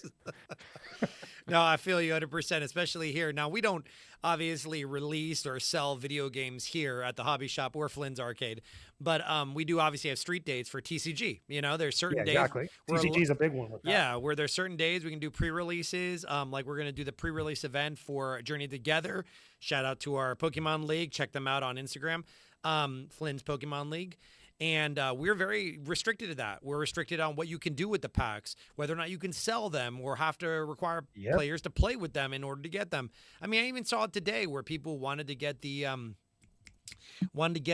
No, I feel you 100%, especially here. Now, we don't obviously release or sell video games here at the hobby shop or Flynn's Arcade, but we do obviously have street dates for TCG. There's certain days. Exactly. TCG is a big one with that. Yeah, where there's certain days we can do pre-releases. Like we're going to do the pre-release event for Journey Together. Shout out to our Pokemon League. Check them out on Instagram, Flynn's Pokemon League. And we're very restricted to that. We're restricted on what you can do with the packs, whether or not you can sell them or have to require players to play with them in order to get them. I mean, I even saw it today where people wanted to get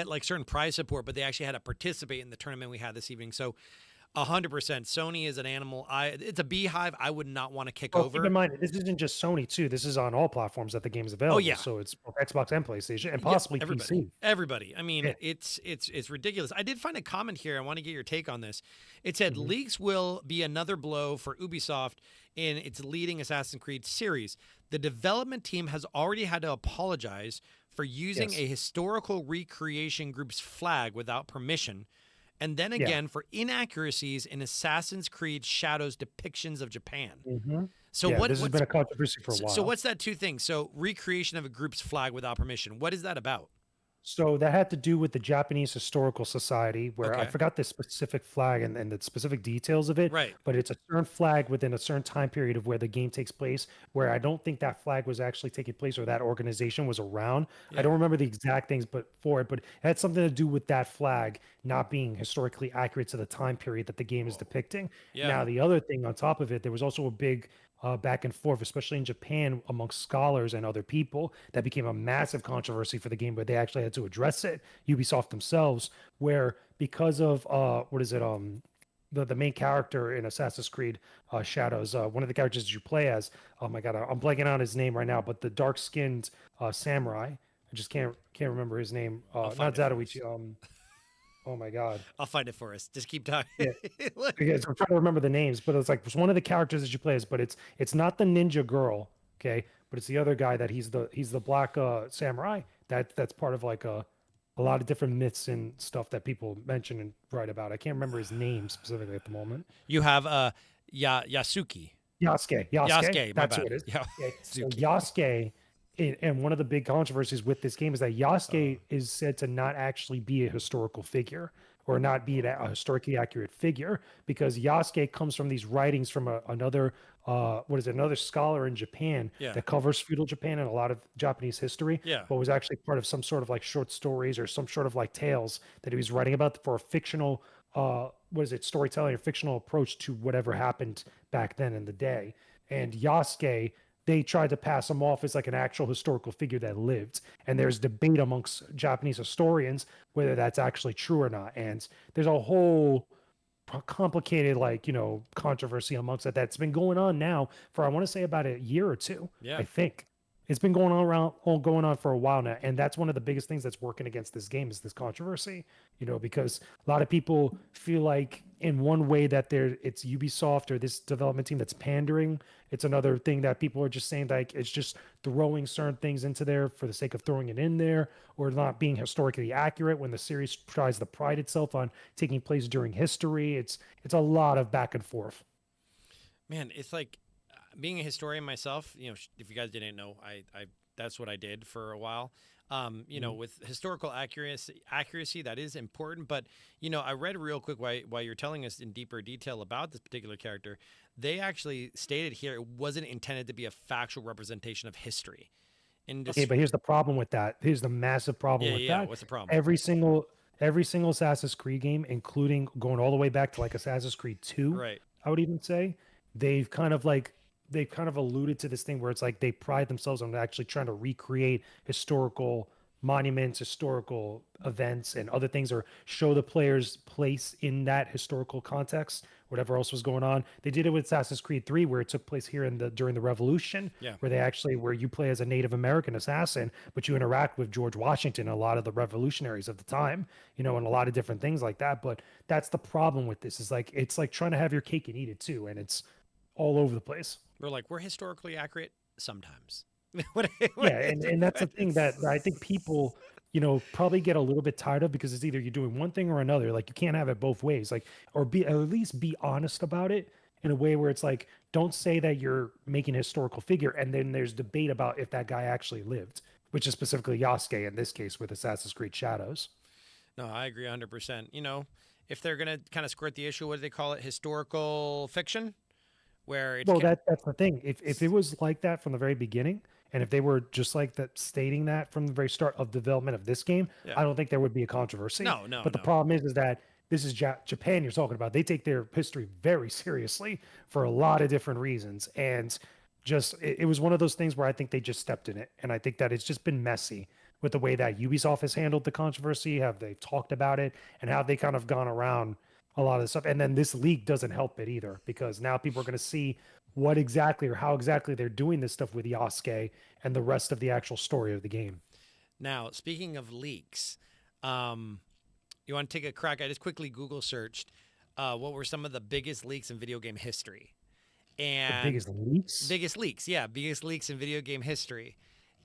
like certain prize support, but they actually had to participate in the tournament we had this evening. So 100%. Sony is an animal. It's a beehive I would not want to kick over. Keep in mind, this isn't just Sony too. This is on all platforms that the game is available. Oh, yeah. So it's Xbox and PlayStation and possibly PC. Everybody. I mean, it's ridiculous. I did find a comment here. I want to get your take on this. It said, leaks will be another blow for Ubisoft in its leading Assassin's Creed series. The development team has already had to apologize for using a historical recreation group's flag without permission. And then again, for inaccuracies in Assassin's Creed Shadows depictions of Japan. So this has been a controversy for a while. So what's that two things? So recreation of a group's flag without permission. What is that about? So that had to do with the Japanese Historical Society, where I forgot the specific flag and the specific details of it. Right. But it's a certain flag within a certain time period of where the game takes place, where I don't think that flag was actually taking place or that organization was around. I don't remember the exact things but it had something to do with that flag not being historically accurate to the time period that the game is depicting. Now, the other thing on top of it, there was also a big back and forth, especially in Japan amongst scholars and other people, that became a massive controversy for the game, but they actually had to address it, Ubisoft themselves, where because of the main character in Assassin's Creed Shadows. One of the characters that you play as. Oh my God, I'm blanking on his name right now, but the dark skinned samurai. I just can't remember his name. I'll Not find it for us. Zatoichi. Oh my God. I'll find it for us. Just keep talking. Yeah. Because I'm trying to remember the names, but it's one of the characters that you play as, but it's not the ninja girl, okay? But it's the other guy that he's the black samurai. That's part of like a lot of different myths and stuff that people mention and write about. I can't remember his name specifically at the moment. You have Yasuki. Yasuke, Yasuke, my that's who bad. it is. Okay. So Yasuki. Yasuke, and one of the big controversies with this game is that Yasuke is said to not actually be a historical figure or not be a historically accurate figure because Yasuke comes from these writings from another another scholar in Japan Yeah. that covers feudal Japan and a lot of Japanese history, Yeah. but was actually part of some sort of like short stories or some sort of like tales that he was writing about for a fictional storytelling or fictional approach to whatever happened back then in the day. And Yasuke, they tried to pass him off as like an actual historical figure that lived. And there's debate amongst Japanese historians whether that's actually true or not. And there's a whole complicated controversy amongst that that's been going on now for I want to say about a year or two. Yeah. I think it's been going on for a while now, and that's one of the biggest things that's working against this game is this controversy. Because a lot of people feel like in one way that it's Ubisoft or this development team that's pandering. It's another thing that people are just saying like it's just throwing certain things into there for the sake of throwing it in there, or not being historically accurate when the series tries to pride itself on taking place during history. It's a lot of back and forth. Man, it's like being a historian myself. If you guys didn't know, I that's what I did for a while. With historical accuracy that is important. But I read real quick while you're telling us in deeper detail about this particular character. They actually stated here it wasn't intended to be a factual representation of history. Okay, but here's the problem with that. Here's the massive problem with that. What's the problem? Every single Assassin's Creed game, including going all the way back to like Assassin's Creed 2, right? I would even say they've kind of alluded to this thing where it's like they pride themselves on actually trying to recreate historical monuments, historical events, and other things, or show the player's place in that historical context, whatever else was going on. They did it with Assassin's Creed 3, where it took place here during the Revolution, where you play as a Native American assassin, but you interact with George Washington, a lot of the revolutionaries of the time, and a lot of different things like that. But that's the problem with this, is like it's like trying to have your cake and eat it too, and it's all over the place. We're historically accurate sometimes. And that's the thing that I think people, probably get a little bit tired of, because it's either you're doing one thing or another. Like you can't have it both ways. Like, or at least be honest about it in a way where it's like, don't say that you're making a historical figure, and then there's debate about if that guy actually lived, which is specifically Yasuke in this case with Assassin's Creed Shadows. No, I agree 100%. If they're gonna kind of squirt the issue, what do they call it? Historical fiction, where it's that's the thing. If it was like that from the very beginning, and if they were just like that, stating that from the very start of development of this game, I don't think there would be a controversy. No. But the problem is that this is Japan you're talking about. They take their history very seriously for a lot of different reasons. And just, it was one of those things where I think they just stepped in it. And I think that it's just been messy with the way that Ubisoft has handled the controversy, how they've talked about it, and how they kind of gone around a lot of the stuff. And then this leak doesn't help it either, because now people are going to see what exactly or how exactly they're doing this stuff with Yasuke and the rest of the actual story of the game. Now, speaking of leaks, you want to take a crack? I just quickly Google searched what were some of the biggest leaks in video game history. And the biggest leaks? Biggest leaks in video game history.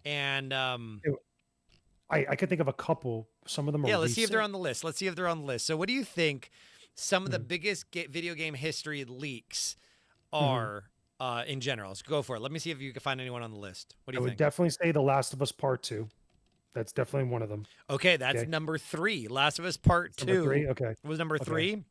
And I could think of a couple. Some of them are let's see if they're on the list. So what do you think some of the biggest video game history leaks are in general? Let's go for it. Let me see if you can find anyone on the list. What do you think? I would definitely say The Last of Us Part 2. That's definitely one of them. Okay, that's number 3. Last of Us Part 2. Number 3, okay. Was number 3?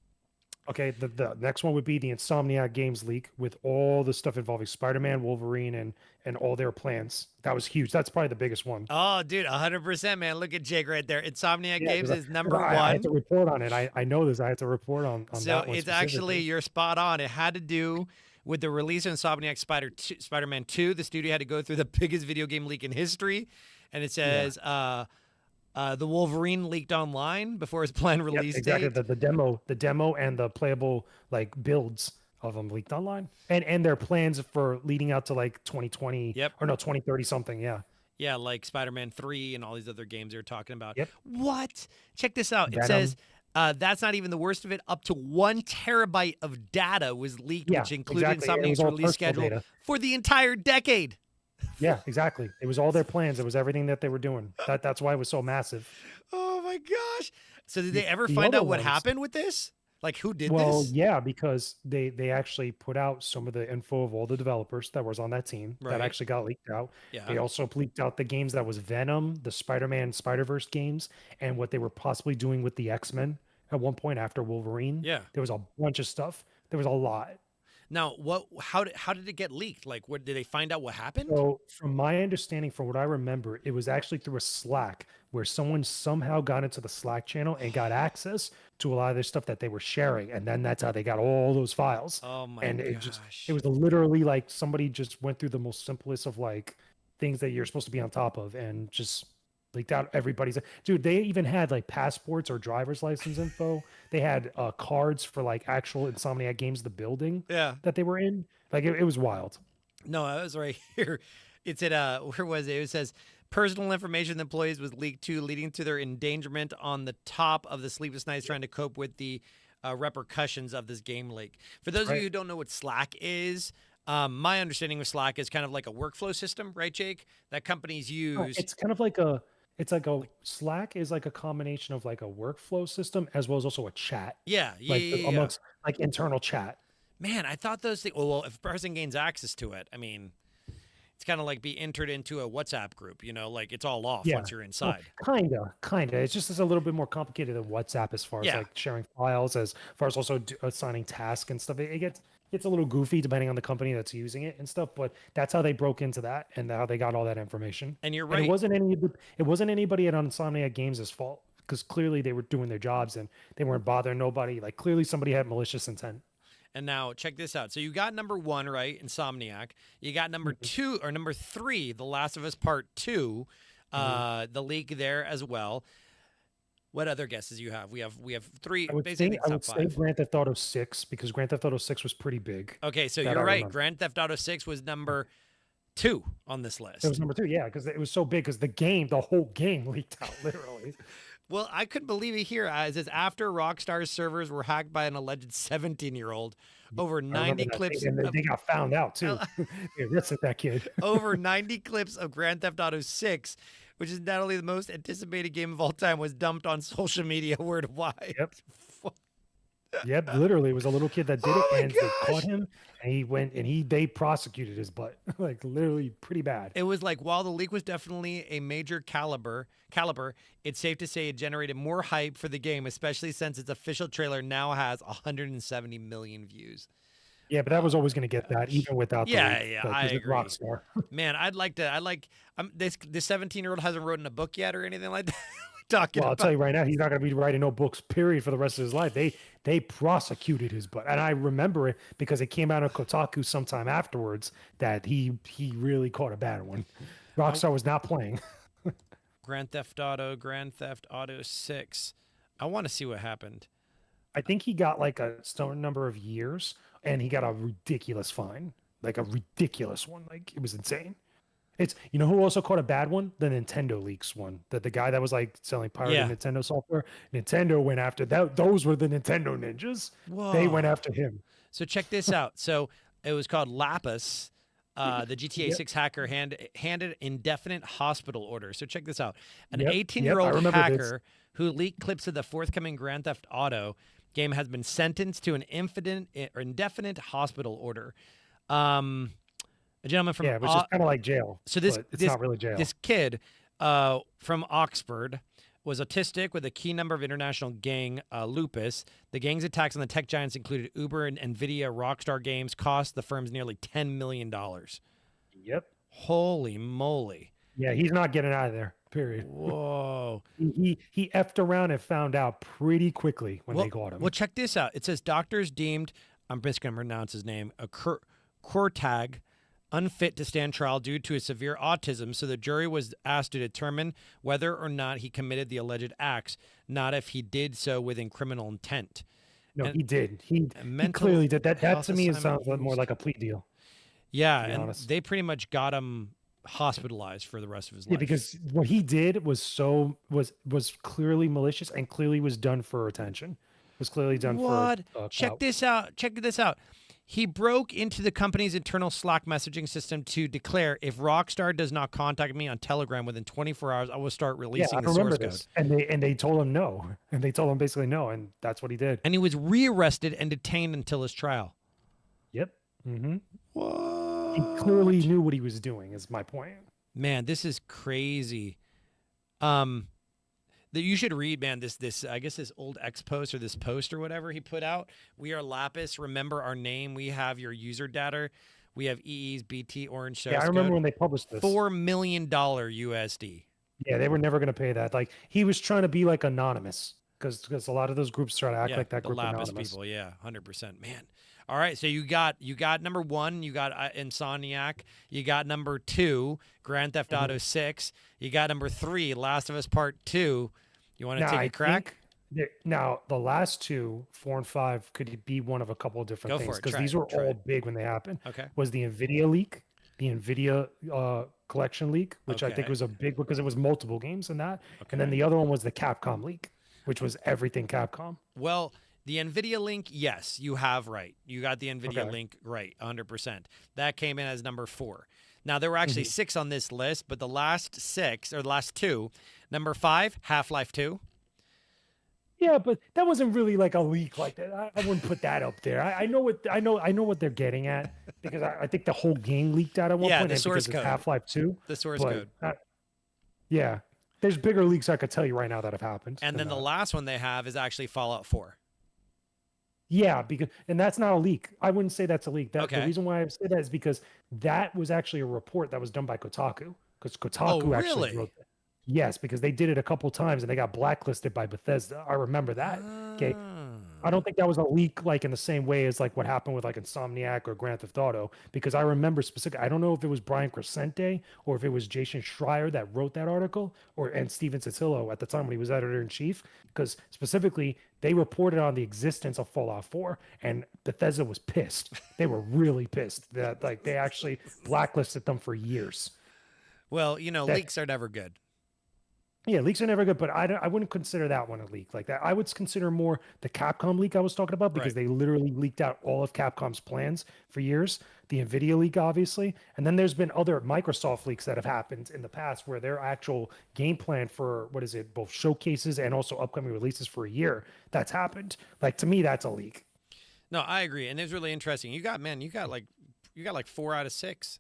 Okay, the next one would be the Insomniac Games leak with all the stuff involving Spider-Man, Wolverine, and all their plans. That was huge. That's probably the biggest one. Oh, dude, 100%, man. Look at Jake right there. Insomniac Games is number 1. I had to report on it. I know this. I had to report on so that one. So it's actually, you're spot on. It had to do with the release of Insomniac Spider-Man 2. The studio had to go through the biggest video game leak in history. And it says, The Wolverine leaked online before his planned Yep, release exactly. date. The demo and the playable like builds of them leaked online, and their plans for leading out to like 2020 Yep. or no 2030 something. Yeah. Yeah, like Spider-Man 3 and all these other games you're talking about. Yep. What? Check this out. It says Venom. that's not even the worst of it. Up to 1 terabyte of data was leaked, Yeah, which included exactly. It was Insomniac's all release personal schedule data. for the entire decade. Yeah, exactly. It was all their plans. It was everything that they were doing. That's why it was so massive. Oh my gosh. So did The they ever the find other out what ones, happened with this? Like who did well, this? yeah, because they actually put out some of the info of all the developers that was on that team that Right. actually got leaked out. Yeah. They also leaked out the games that was Venom, the Spider-Man Spider-Verse games, and what they were possibly doing with the X-Men at one point after Wolverine. Yeah. There was a bunch of stuff. There was a lot. Now, what how did it get leaked? Like what did they find out what happened? So, from my understanding, from what I remember, it was actually through a Slack where someone somehow got into the Slack channel and got access to a lot of the stuff that they were sharing, and then that's how they got all those files. Oh my And it gosh. was literally like somebody just went through the most simplest of like things that you're supposed to be on top of, and just leaked out everybody's. Dude, they even had like passports or driver's license info. They had cards for like actual Insomniac games, the building Yeah. that they were in. Like it was wild. No, I was right here. It said, where was it? It says personal information of the employees was leaked too, leading to their endangerment on the top of the sleepless nights trying to cope with the repercussions of this game leak. For those of you Right. who don't know what Slack is, my understanding of Slack is kind of like a workflow system, right, Jake? That companies No, use. it's kind of like it's like a Slack is like a combination of like a workflow system as well as also a chat, Yeah, yeah, like yeah, yeah. amongst like internal chat. Man, I thought those things. Well, if a person gains access to it, I mean, it's kind of like be entered into a WhatsApp group. Like it's all off Yeah. once you're Well, inside. kinda. It's a little bit more complicated than WhatsApp as far as Yeah, like sharing files, as far as also assigning tasks and stuff. It gets a little goofy depending on the company that's using it and stuff. But that's how they broke into that and how they got all that information. and you're And right. it wasn't anybody at Insomniac Games' fault because clearly they were doing their jobs and they weren't bothering nobody. Like clearly somebody had malicious intent. And now check this out. So you got number one, right? Insomniac. You got number Mhm, two or number three, The Last of Us Part Two, mhm. the leak there as well. What other guesses you have? We have three, I would basically say the top five. Grand Theft Auto 6 because Grand Theft Auto 6 was pretty big Okay, so that I you're right. remember. Grand Theft Auto 6 was number two on this It was list. number 2, yeah, because it was so big because the whole game leaked out literally. Well, I couldn't believe it here. It says after Rockstar's servers were hacked by an alleged 17-year-old, over I remember 90 that thing, clips and of they got found out too. They arrested that kid. over 90 clips of Grand Theft Auto 6, which is not only the most anticipated game of all time, was dumped on social media worldwide. Yep. Yep, literally, it was a little kid that did it, Oh my and they caught gosh. him, and he went and they prosecuted his butt, like literally pretty bad. It was like while the leak was definitely a major caliber, it's safe to say it generated more hype for the game, especially since its official trailer now has 170 million views. Yeah, but that was always going to get that, Gosh. even without the Yeah, leak, yeah, I because it's agree. Rockstar. Man, this 17-year-old hasn't written a book yet or anything like that. Talking Well, I'll about. tell you right now, he's not going to be writing no books, period, for the rest of his life. They prosecuted his butt, and I remember it because it came out on Kotaku sometime afterwards that he really caught a bad one. I, Rockstar was not playing. Grand Theft Auto 6. I want to see what happened. I think he got like a certain number of years, and he got a ridiculous fine, like a ridiculous one. Like it was insane. It's who also caught a bad one? The Nintendo leaks one. That the guy that was like selling pirated Yeah. Nintendo software. Nintendo went after that. Those were the Nintendo ninjas. They went Whoa. after him. So check this out. So it was called Lapis. The GTA Yep. 6 hacker handed indefinite hospital order. So check this out. An Yep. 18-year-old I remember this. hacker who leaked clips of the forthcoming Grand Theft Auto game has been sentenced to an indefinite hospital order. A gentleman from Yeah, which is kind of like jail. so But it's not really jail. this kid from Oxford was autistic with a key number of international gang lupus. The gang's attacks on the tech giants included Uber and Nvidia. Rockstar Games cost the firms nearly $10 million. Yep. Holy moly. Yeah, he's not getting out of there. Period. Whoa. He effed around and found out pretty quickly when they caught him. Well, check this out. It says doctors deemed, I'm just going to pronounce his name, Kurtag, unfit to stand trial due to his severe autism, so the jury was asked to determine whether or not he committed the alleged acts, not if he did so with criminal intent. No, And he did. He mental clearly did that. That health to me assignment sounds more used. like a plea deal, Yeah, to be and honest. they pretty much got him hospitalized for the rest of his Yeah, life. because what he did was clearly malicious and clearly was done for attention. Was clearly done for What? Check clout. this out. Check this out. He broke into the company's internal Slack messaging system to declare, if Rockstar does not contact me on Telegram within 24 hours, I will start Yeah, releasing I the remember source code. this, and they told him no, and they told him basically no, and that's what he did. And he was rearrested and detained until his trial. Yep. Mm-hmm. He What? clearly knew what he was doing. Is my point. Man, this is crazy. That you should read, man, this I guess this old X post or this post or whatever he put out. We are Lapis. Remember our name. We have your user data. We have EE's BT Orange Yeah, I source remember code. when they published this. $4 million USD. Yeah, they were never going to pay that. Like he was trying to be like anonymous because a lot of those groups try to act Yeah, like that the group Lapis anonymous. people. Yeah, 100%. Man. All right, so you got number 1, you got Insomniac. You got number 2, Grand Theft Auto 6. You got number 3, Last of Us Part 2. You want to Now take I a crack? think now the last two, 4 and 5, could be one of a couple of different Go things for it. because Try these it. were Try all it. big when they happened. Okay. Was the Nvidia leak, the Nvidia collection leak, which I think Okay. was a big because it was multiple games in that, and then Okay. the other one was the Capcom leak, which was everything Capcom. Well, the NVIDIA link, yes, you have right. You got the NVIDIA Okay. link right, 100%. That came in as number 4. Now, there were actually 6 on this list, but the last 6, or the last 2, number 5, Half-Life 2. Yeah, but that wasn't really like a leak like that. I wouldn't put that up there. I know what they're getting at because I think the whole game leaked out at one Yeah, point. the and source because it's code. Half-Life 2. The source But code. yeah, there's bigger leaks I could tell you right now that have happened. And than then the that. last one they have is actually Fallout 4. Yeah, because and that's not a leak. I wouldn't say that's a leak. The Okay. reason why I say that is because that was actually a report that was done by Kotaku. Because Kotaku actually really? wrote that. Yes, because they did it a couple times and they got blacklisted by Bethesda. I remember that. Okay. I don't think that was a leak like in the same way as like what happened with like Insomniac or Grand Theft Auto because I remember specifically. I don't know if it was Brian Crescente or if it was Jason Schreier that wrote that article and Steven Totillo at the time when he was editor in chief because specifically they reported on the existence of Fallout 4 and Bethesda was pissed. They were really pissed that like they actually blacklisted them for years. Well, you know, That- leaks are never good. Yeah, leaks are never good, but I wouldn't consider that one a leak like that. I would consider more the Capcom leak I was talking about because Right. they literally leaked out all of Capcom's plans for years. The Nvidia leak, obviously, and then there's been other Microsoft leaks that have happened in the past where their actual game plan for what is it, both showcases and also upcoming releases for a year that's happened. Like to me, that's a leak. No, I agree. And it's really interesting. You got like 4 out of 6.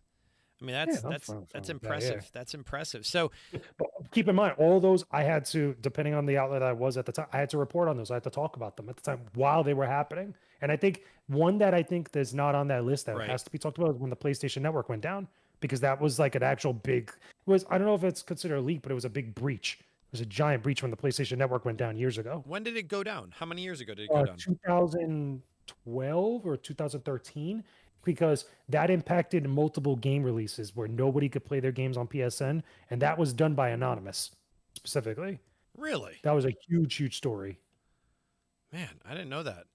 I mean, that's I'm that's fine with that's that, yeah. impressive. That's impressive. So, But keep in mind, all those I had to, depending on the outlet I was at the time, I had to report on those. I had to talk about them at the time while they were happening. And I think one that I think that's not on that list that Right. has to be talked about is when the PlayStation Network went down, because that was like an actual big was I don't know if it's considered a leak, but it was a big breach. It was a giant breach when the PlayStation Network went down years ago. when did it go down? How many years ago did it go down? 2012 or 2013 because that impacted multiple game releases where nobody could play their games on PSN, and that was done by Anonymous specifically. Really? That was a huge story. Man, I didn't know that.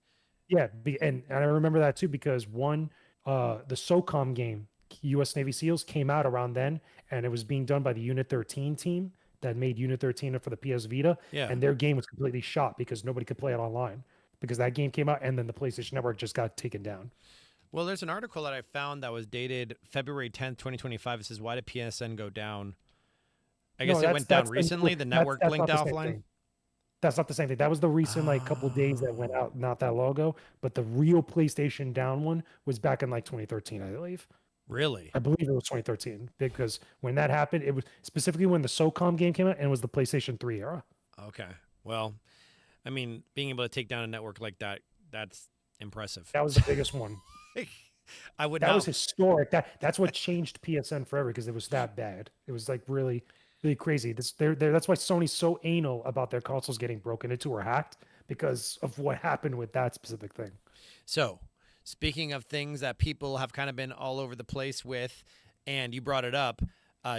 Yeah, and I remember that too because one, the SOCOM game, U.S. Navy SEALs, came out around then, and it was being done by the Unit 13 team that made Unit 13 for the PS Vita, Yeah. and their game was completely shot because nobody could play it online because that game came out, and then the PlayStation Network just got taken down. Well, there's an article that I found that was dated February 10th, 2025. It says, why did PSN go down? I guess it went down recently. The network that's blinked not the same offline. thing. That's not the same thing. That was the recent like couple days that went out not that long ago. But the real PlayStation down one was back in like 2013, I believe. Really? I believe it was 2013 because when that happened, it was specifically when the SOCOM game came out and it was the PlayStation 3 era. Okay. Well, I mean, being able to take down a network like that, that's impressive. That was the biggest one. I would That not. was historic. That's what changed PSN forever because it was that bad. It was like really crazy. That's why Sony's so anal about their consoles getting broken into or hacked because of what happened with that specific thing. So Speaking of things that people have kind of been all over the place with, and you brought it up,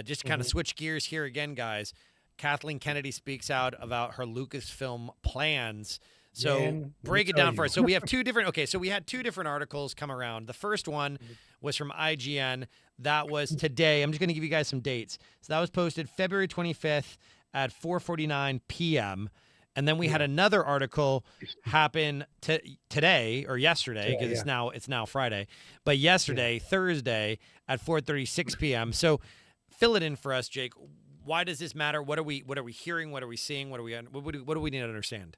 just to kind of switch gears here again, guys. Kathleen Kennedy speaks out about her Lucasfilm plans. So Man, let me break it tell down for you. us. So we have two different. Okay, so we had two different articles come around. The first one was from IGN. That was today. I'm just going to give you guys some dates. So that was posted February 25th at 4:49 p.m. And then we had another article happen today or yesterday, because it's now Friday, but yesterday, Thursday at 4:36 p.m. So fill it in for us, Jake. Why does this matter? What are we hearing? What are we seeing? What do we need to understand?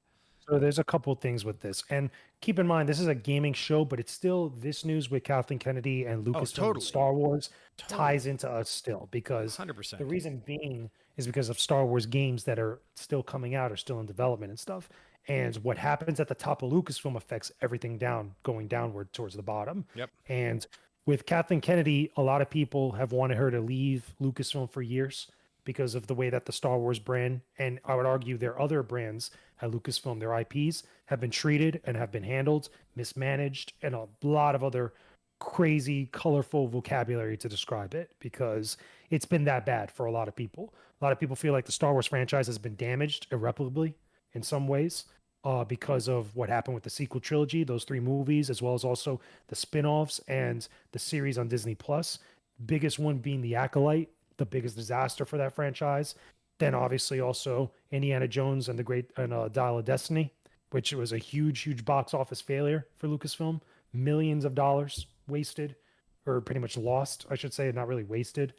So there's a couple things with this, and keep in mind this is a gaming show, but it's still this news with Kathleen Kennedy and Lucasfilm and totally. Star Wars ties into us still, because 100%. the reason being is because of Star Wars games that are still coming out or still in development and stuff. And what happens at the top of Lucasfilm affects everything going downward towards the bottom. Yep. And with Kathleen Kennedy, a lot of people have wanted her to leave Lucasfilm for years because of the way that the Star Wars brand, and I would argue their other brands at Lucasfilm, their IPs, have been treated and have been handled, mismanaged, and a lot of other crazy, colorful vocabulary to describe it, because it's been that bad for a lot of people. A lot of people feel like the Star Wars franchise has been damaged irreparably in some ways, because of what happened with the sequel trilogy, those 3 movies, as well as also the spin-offs and the series on Disney Plus. Biggest one being The Acolyte, the biggest disaster for that franchise. Then obviously also Indiana Jones and Dial of Destiny, which was a huge box office failure for Lucasfilm. Millions of dollars wasted, or pretty much lost, I should say, not really wasted.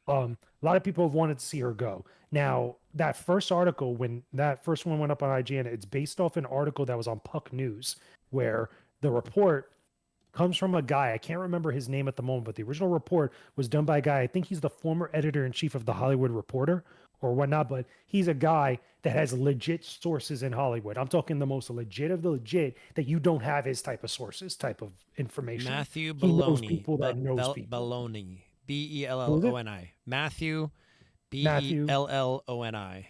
A lot of people have wanted to see her go. Now, that first article, when that first one went up on IGN, it's based off an article that was on Puck News, where the report comes from a guy, I can't remember his name at the moment, but the original report was done by a guy, I think he's the former editor-in-chief of The Hollywood Reporter or whatnot, but he's a guy that has legit sources in Hollywood. I'm talking the most legit of the legit, that you don't have his type of sources, type of information. Matthew He knows Belloni. people that knows people. Belloni. Belloni. Matthew Belloni.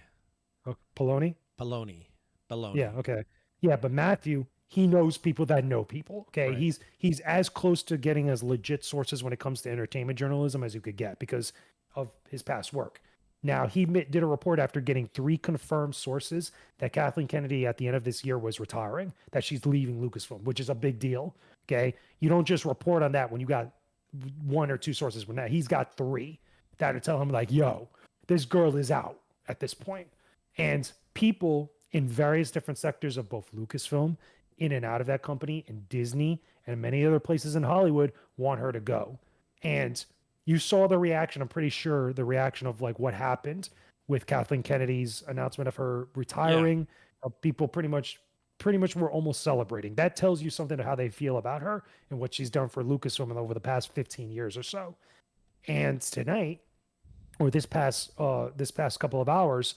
Poloni? Belloni. Yeah, okay. Yeah, but Matthew, he knows people that know people. Okay. Right. He's as close to getting as legit sources when it comes to entertainment journalism as you could get because of his past work. Now, he did a report after getting 3 confirmed sources that Kathleen Kennedy at the end of this year was retiring, that she's leaving Lucasfilm, which is a big deal. Okay. You don't just report on that when you got 1 or 2 sources. When that, he's got 3 that are telling him like, yo, this girl is out at this point. And people in various different sectors of both Lucasfilm, in and out of that company, and Disney and many other places in Hollywood want her to go. And you saw the reaction, I'm pretty sure the reaction of like what happened with Kathleen Kennedy's announcement of her retiring. People pretty much were almost celebrating. That tells you something of how they feel about her and what she's done for Lucasfilm over the past 15 years or so. And tonight, or this past couple of hours,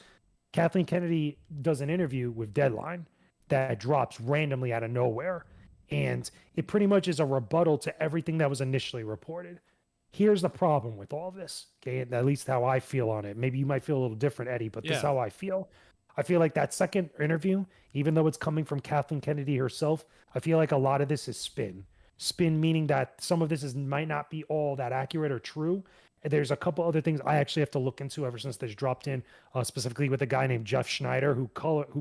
Kathleen Kennedy does an interview with Deadline that drops randomly out of nowhere. And it pretty much is a rebuttal to everything that was initially reported. Here's the problem with all this, okay? At least how I feel on it. Maybe you might feel a little different, Eddie, but this is how I feel. I feel like that second interview, even though it's coming from Kathleen Kennedy herself, I feel like a lot of this is spin. Spin meaning that some of this might not be all that accurate or true. There's a couple other things I actually have to look into ever since this dropped in, specifically with a guy named Jeff Schneider who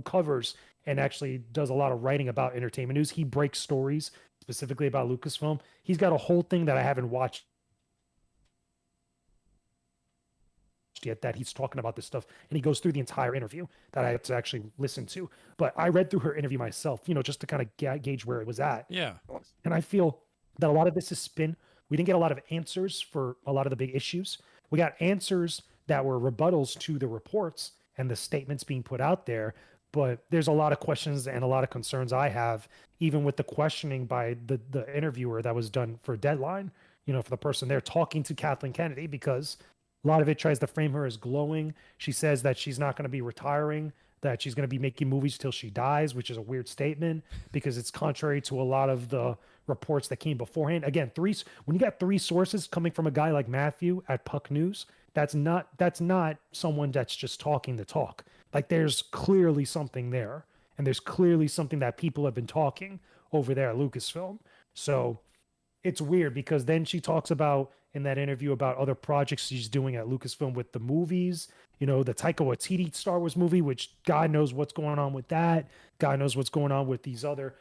covers and actually does a lot of writing about entertainment news. He breaks stories specifically about Lucasfilm. He's got a whole thing that I haven't watched yet that he's talking about this stuff, and he goes through the entire interview that I have to actually listen to. But I read through her interview myself, just to kind of gauge where it was at. Yeah. And I feel that a lot of this is spin. We didn't get a lot of answers for a lot of the big issues. We got answers that were rebuttals to the reports and the statements being put out there. But there's a lot of questions and a lot of concerns I have, even with the questioning by the interviewer that was done for Deadline, for the person there talking to Kathleen Kennedy, because a lot of it tries to frame her as glowing. She says that she's not going to be retiring, that she's going to be making movies till she dies, which is a weird statement because it's contrary to a lot of the reports that came beforehand. Again, when you got 3 sources coming from a guy like Matthew at Puck News, that's not someone that's just talking the talk. Like there's clearly something there, and there's clearly something that people have been talking over there at Lucasfilm. So it's weird because then she talks about in that interview about other projects she's doing at Lucasfilm with the movies, the Taika Waititi Star Wars movie, which God knows what's going on with that. God knows what's going on with these other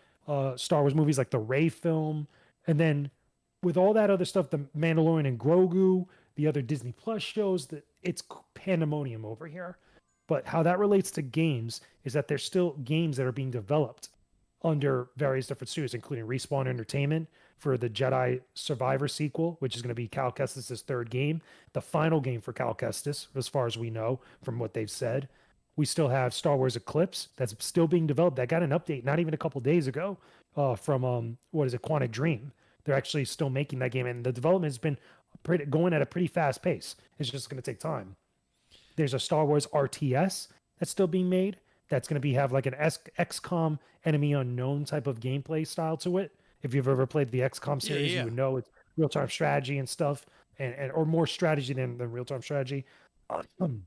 Star Wars movies like the Rey film. And then with all that other stuff, the Mandalorian and Grogu, the other Disney Plus shows, that it's pandemonium over here. But how that relates to games is that there's still games that are being developed under various different studios, including Respawn Entertainment for the Jedi Survivor sequel, which is going to be Cal Kestis' third game, the final game for Cal Kestis, as far as we know from what they've said. We still have Star Wars Eclipse that's still being developed. That got an update not even a couple days ago from what is it, Quantic Dream. They're actually still making that game, and the development has been going at a pretty fast pace. It's just going to take time. There's a Star Wars RTS that's still being made. That's going to have like an XCOM Enemy Unknown type of gameplay style to it. If you've ever played the XCOM series, you would know it's real-time strategy and stuff, and or more strategy than real-time strategy. And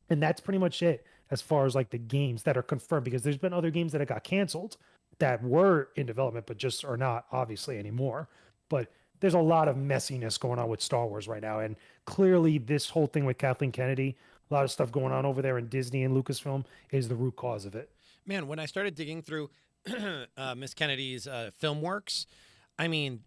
that's pretty much it as far as like the games that are confirmed, because there's been other games that have got canceled that were in development but just are not obviously anymore. But there's a lot of messiness going on with Star Wars right now, and clearly this whole thing with Kathleen Kennedy, a lot of stuff going on over there in Disney and Lucasfilm, is the root cause of it. Man, when I started digging through Miss Kennedy's film works, I mean,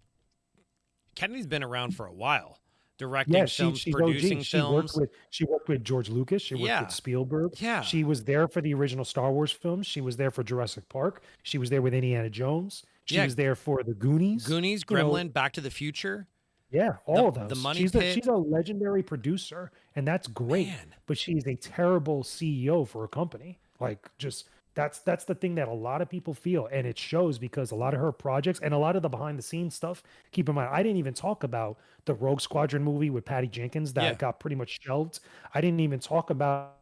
Kennedy's been around for a while, directing films, producing films. She worked with George Lucas. She worked with Spielberg. Yeah. She was there for the original Star Wars films. She was there for Jurassic Park. She was there with Indiana Jones. She was there for the Goonies. Gremlin, Back to the Future. Yeah, all of those. The Money Pit. She's a legendary producer, and that's great. Man. But she's a terrible CEO for a company. Like, just that's the thing that a lot of people feel, and it shows because a lot of her projects and a lot of the behind the scenes stuff. Keep in mind, I didn't even talk about the Rogue Squadron movie with Patty Jenkins that got pretty much shelved. I didn't even talk about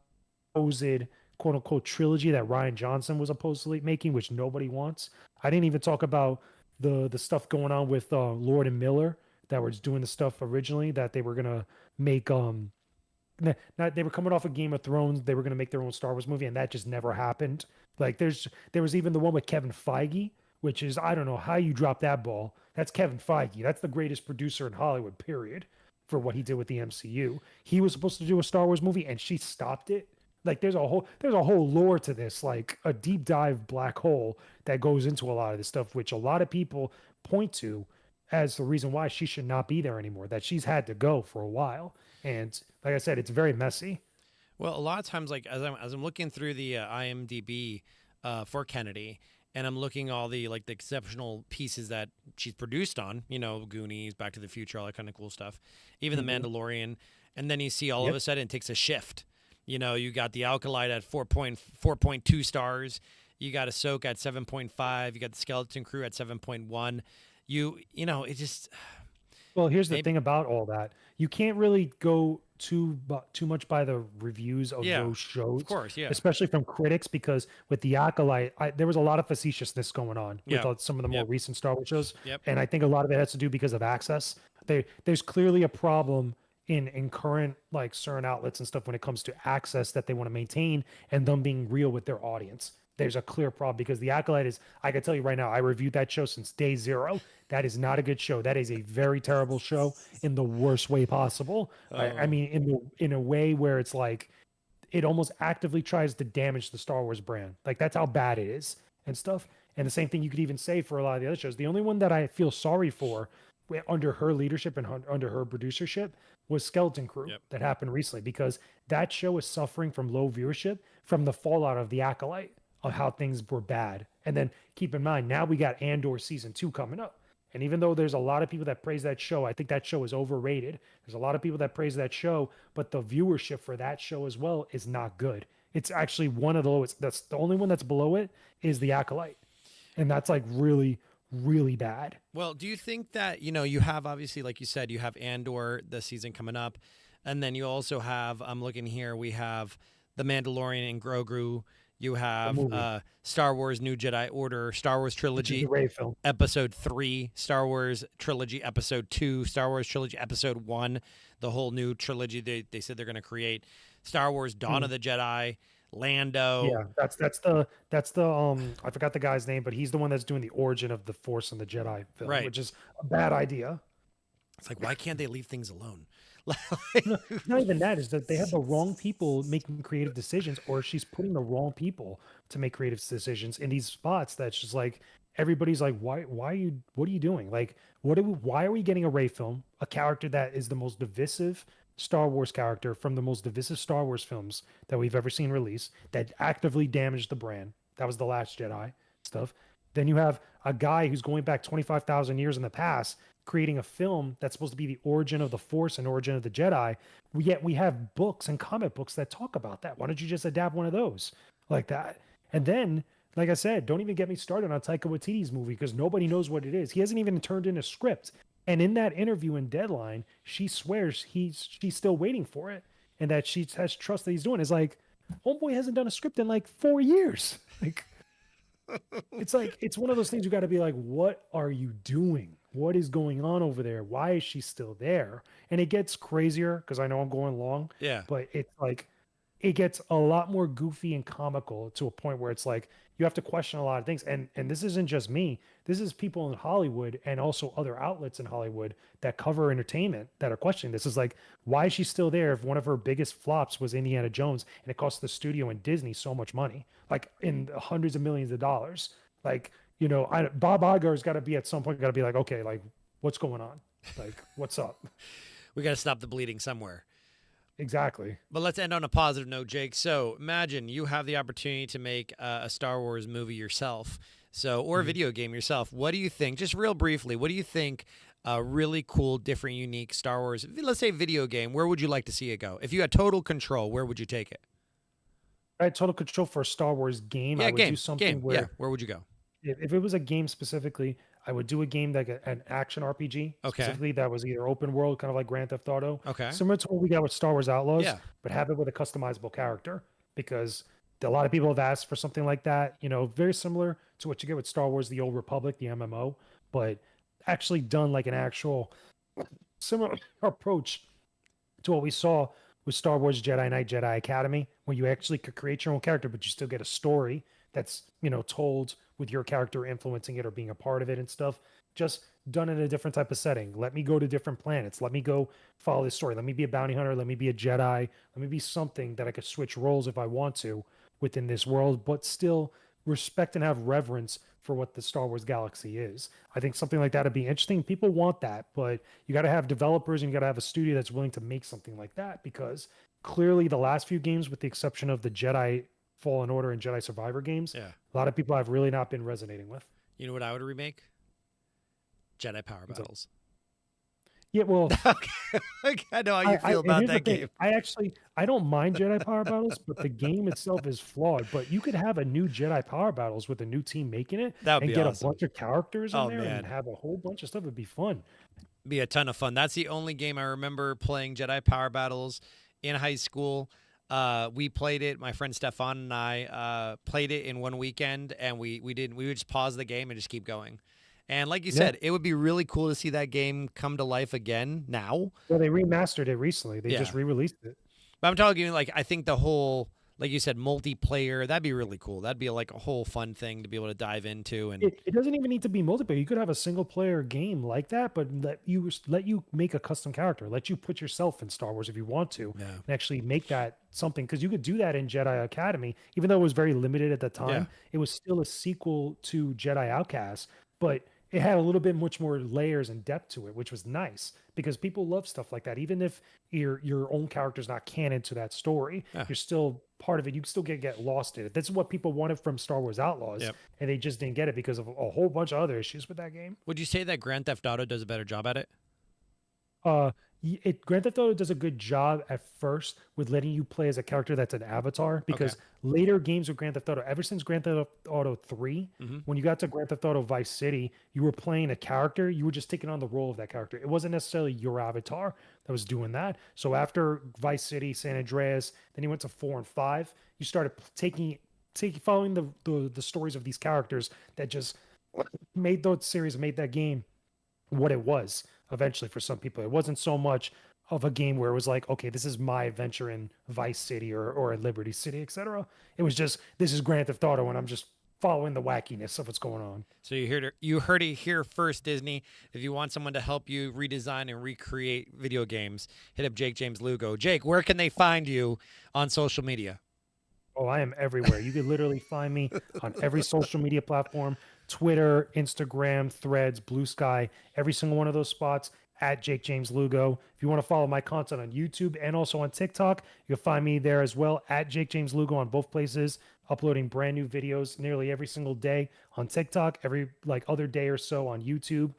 supposed quote unquote trilogy that Rian Johnson was supposedly making, which nobody wants. I didn't even talk about the stuff going on with Lord and Miller that was doing the stuff originally that they were gonna make. They were coming off of Game of Thrones. They were gonna make their own Star Wars movie, and that just never happened. Like there was even the one with Kevin Feige, which is, I don't know how you drop that ball. That's Kevin Feige. That's the greatest producer in Hollywood, period, for what he did with the MCU. He was supposed to do a Star Wars movie, and she stopped it. Like there's a whole lore to this, like a deep dive black hole that goes into a lot of this stuff, which a lot of people point to as the reason why she should not be there anymore, that she's had to go for a while. And like I said, it's very messy. Well, a lot of times, like as I'm looking through the IMDb for Kennedy, and I'm looking all the like the exceptional pieces that she's produced on, Goonies, Back to the Future, all that kind of cool stuff, even The Mandalorian, and then you see all of a sudden it takes a shift. You got The Alkalite at 4.2 stars, you got Ahsoka at 7.5, you got The Skeleton Crew at 7.1. It just. Well, here's the thing about all that. You can't really go too much by the reviews of those shows. Of course, yeah. Especially from critics, because with The Acolyte, there was a lot of facetiousness going on with some of the more recent Star Wars shows. Yep. And I think a lot of it has to do because of access. There's clearly a problem in current like certain outlets and stuff when it comes to access that they want to maintain and them being real with their audience. There's a clear problem because The Acolyte is, I can tell you right now, I reviewed that show since day zero. That is not a good show. That is a very terrible show in the worst way possible. I mean, in a way where it's like, it almost actively tries to damage the Star Wars brand. Like that's how bad it is and stuff. And the same thing you could even say for a lot of the other shows. The only one that I feel sorry for under her leadership and under her producership was Skeleton Crew that happened recently, because that show is suffering from low viewership from the fallout of The Acolyte, of how things were bad. And then keep in mind, now we got Andor season 2 coming up. And even though there's a lot of people that praise that show, I think that show is overrated. There's a lot of people that praise that show, but the viewership for that show as well is not good. It's actually one of the lowest. That's the only one that's below it is The Acolyte. And that's like really, really bad. Well, do you think that, you have, obviously, like you said, you have Andor, the season coming up. And then you also have, I'm looking here, we have The Mandalorian and Grogu. You have Star Wars New Jedi Order, Star Wars Trilogy, Episode 3, Star Wars Trilogy Episode 2, Star Wars Trilogy Episode 1, the whole new trilogy they said they're going to create, Star Wars Dawn of the Jedi, Lando. Yeah, that's the I forgot the guy's name, but he's the one that's doing the origin of the Force and the Jedi film, Right. which is a bad idea. It's like, why can't they leave things alone? No, it's not even that. Is that they have the wrong people making creative decisions, or she's putting the wrong people to make creative decisions in these spots. That's just like everybody's like, why are you? What are you doing? Like, why are we getting a Rey film, a character that is the most divisive Star Wars character from the most divisive Star Wars films that we've ever seen released, that actively damaged the brand. That was the Last Jedi stuff. Then you have a guy who's going back 25,000 years in the past creating a film that's supposed to be the origin of the Force and origin of the Jedi. Yet we have books and comic books that talk about that. Why don't you just adapt one of those like that? And then, like I said, don't even get me started on Taika Waititi's movie because nobody knows what it is. He hasn't even turned in a script. And in that interview in Deadline, she swears she's still waiting for it and that she has trust that he's doing. It's like, homeboy hasn't done a script in like 4 years. Like it's one of those things you got to be like, what are you doing? What is going on over there? Why is she still there? And it gets crazier because I know I'm going long, Yeah. but it's like it gets a lot more goofy and comical to a point where it's like you have to question a lot of things. And this isn't just me. This is people in Hollywood and also other outlets in Hollywood that cover entertainment that are questioning this. Is like, why is she still there if one of her biggest flops was Indiana Jones and it cost the studio and Disney so much money, like in hundreds of millions of dollars? Like, Bob Iger's got to be at some point, got to be like, okay, like what's going on? Like, what's up? We got to stop the bleeding somewhere. Exactly. But let's end on a positive note, Jake. So imagine you have the opportunity to make a Star Wars movie yourself, or a video game yourself. What do you think? Just real briefly, what do you think? A really cool, different, unique Star Wars, let's say video game. Where would you like to see it go? If you had total control, where would you take it? I had total control for a Star Wars game. Yeah, I would do something where, yeah, where would you go? if it was a game specifically, I would do a game like an action RPG Okay. specifically that was either open world, kind of like Grand Theft Auto, Okay. similar to what we got with Star Wars Outlaws, Yeah. but have it with a customizable character because a lot of people have asked for something like that. Very similar to what you get with Star Wars: The Old Republic, the MMO, but actually done like an actual similar approach to what we saw with Star Wars Jedi Knight Jedi Academy, where you actually could create your own character, but you still get a story that's told with your character influencing it or being a part of it and stuff. Just done in a different type of setting. Let me go to different planets. Let me go follow this story. Let me be a bounty hunter. Let me be a Jedi. Let me be something that I could switch roles if I want to within this world, but still respect and have reverence for what the Star Wars galaxy is. I think something like that would be interesting. People want that, but you got to have developers and you got to have a studio that's willing to make something like that because clearly the last few games, with the exception of the Jedi Fallen Order and Jedi Survivor games, Yeah. a lot of people have really not been resonating with. You know what I would remake? Jedi Power Battles. Yeah, well, Okay. I know how you feel about that game. I don't mind Jedi Power Battles, but the game itself is flawed. But you could have a new Jedi Power Battles with a new team making it That would and be get awesome. a bunch of characters in Oh, there man. and have a whole bunch of stuff. It'd be fun. Be a ton of fun. That's the only game I remember playing Jedi Power Battles in high school. We played it. My friend Stefan and I played it in one weekend, and we would just pause the game and just keep going. And like you said, it would be really cool to see that game come to life again now. Well, they remastered it recently. They just Yeah. re-released it. But I'm talking like I think the whole, like you said, multiplayer, that'd be really cool. That'd be like a whole fun thing to be able to dive into. And It doesn't even need to be multiplayer. You could have a single player game like that, but let you make a custom character. Let you put yourself in Star Wars if you want to, Yeah. and actually make that something. Because you could do that in Jedi Academy, even though it was very limited at the time. Yeah. It was still a sequel to Jedi Outcast, but it had a little bit much more layers and depth to it, which was nice because people love stuff like that. Even if your own character's not canon to that story, Yeah. you're still part of it. You still get lost in it. This is what people wanted from Star Wars Outlaws, Yep. and they just didn't get it because of a whole bunch of other issues with that game. would you say that Grand Theft Auto does a better job at it? Grand Theft Auto does a good job at first with letting you play as a character that's an avatar because later games with Grand Theft Auto, ever since Grand Theft Auto 3, when you got to Grand Theft Auto Vice City, you were playing a character, you were just taking on the role of that character. It wasn't necessarily your avatar that was doing that. So after Vice City, San Andreas, then you went to 4 and 5, you started following the stories of these characters that just made that game what it was eventually for some people. It wasn't so much of a game where it was like, okay, this is my adventure in Vice City or in Liberty City, etc. It was just, this is Grand Theft Auto, and I'm just following the wackiness of what's going on. So you heard it here first, Disney. If you want someone to help you redesign and recreate video games, hit up Jake James Lugo. Jake, where can they find you on social media? Oh, I am everywhere. You can literally find me on every social media platform: Twitter, Instagram, Threads, Blue Sky, every single one of those spots at Jake James Lugo. If you want to follow my content on YouTube and also on TikTok, you'll find me there as well at Jake James Lugo on both places, uploading brand new videos nearly every single day on TikTok, every like other day or so on YouTube.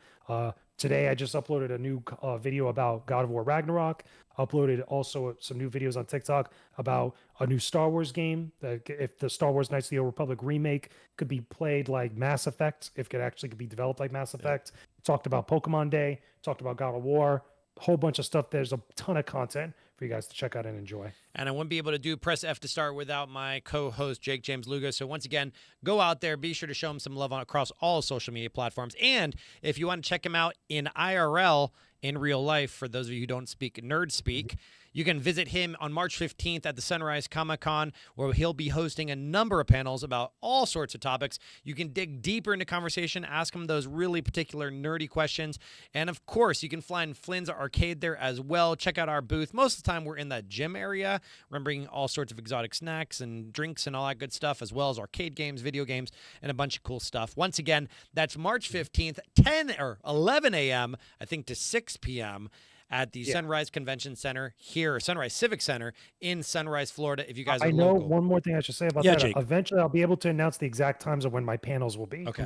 Today, I just uploaded a new video about God of War Ragnarok. Uploaded also some new videos on TikTok about a new Star Wars game. If the Star Wars Knights of the Old Republic remake could be played like Mass Effect, if it actually could be developed like Mass Effect. Talked about Pokemon Day, talked about God of War, a whole bunch of stuff. There's a ton of content for you guys to check out and enjoy. And I wouldn't be able to do Press F to Start without my co-host, Jake James Lugo. So once again, go out there. Be sure to show him some love across all social media platforms. And if you want to check him out in IRL, in real life, for those of you who don't speak nerd speak, you can visit him on March 15th at the Sunrise Comic-Con, where he'll be hosting a number of panels about all sorts of topics. You can dig deeper into conversation, ask him those really particular nerdy questions. And of course, you can find Flynn's Arcade there as well. Check out our booth. Most of the time, we're in that gym area. We're bringing all sorts of exotic snacks and drinks and all that good stuff, as well as arcade games, video games, and a bunch of cool stuff. Once again, that's March 15th, 10 or 11 a.m., I think, to 6 p.m., at the Sunrise Convention Center here, Sunrise Civic Center in Sunrise, Florida. If you guys are I know local. one more thing I should say about Yeah, that. Jake. Eventually, I'll be able to announce the exact times of when my panels will be. Okay.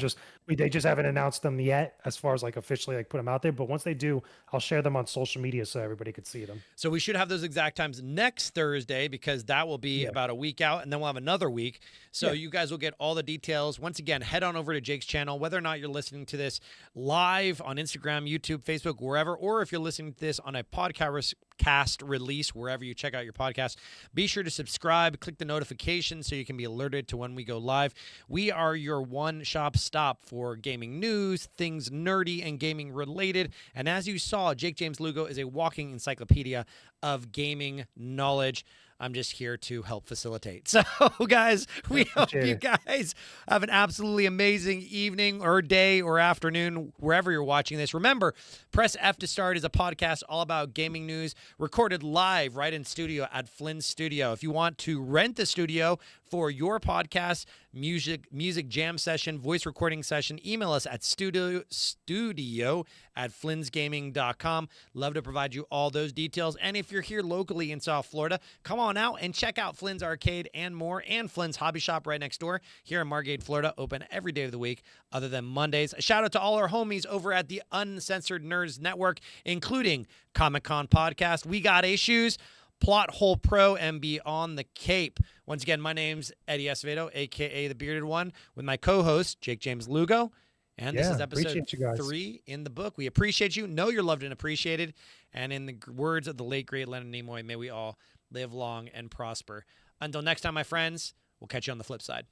They just haven't announced them yet, as far as like officially like put them out there. But once they do, I'll share them on social media so everybody could see them. So we should have those exact times next Thursday, because that will be about a week out, and then we'll have another week. So you guys will get all the details. Once again, head on over to Jake's channel, whether or not you're listening to this live on Instagram, YouTube, Facebook, wherever, or if you're listening to this on a podcast release, wherever you check out your podcast. Be sure to subscribe, click the notification so you can be alerted to when we go live. We are your one-stop stop for gaming news, things nerdy and gaming related. And as you saw, Jake James Lugo is a walking encyclopedia of gaming knowledge. I'm just here to help facilitate. So, guys, we hope you guys have an absolutely amazing evening or day or afternoon, wherever you're watching this. Remember, Press F to Start is a podcast all about gaming news, recorded live right in studio at Flynn's Studio. If you want to rent the studio for your podcast, music jam session, voice recording session, email us at studio@flynnsgaming.com. Love to provide you all those details. And if you're here locally in South Florida, come on out and check out Flynn's Arcade and more, and Flynn's Hobby Shop right next door here in Margate, Florida, open every day of the week other than Mondays. A shout out to all our homies over at the Uncensored Nerds Network, including Comic-Con Podcast, We Got Issues, Plot Hole Pro, and Beyond the Cape. Once again, my name's Eddie Acevedo, a.k.a. The Bearded One, with my co-host, Jake James Lugo. And this is episode 3 in the book. We appreciate you. Know you're loved and appreciated. And in the words of the late, great Leonard Nimoy, may we all live long and prosper. Until next time, my friends, we'll catch you on the flip side.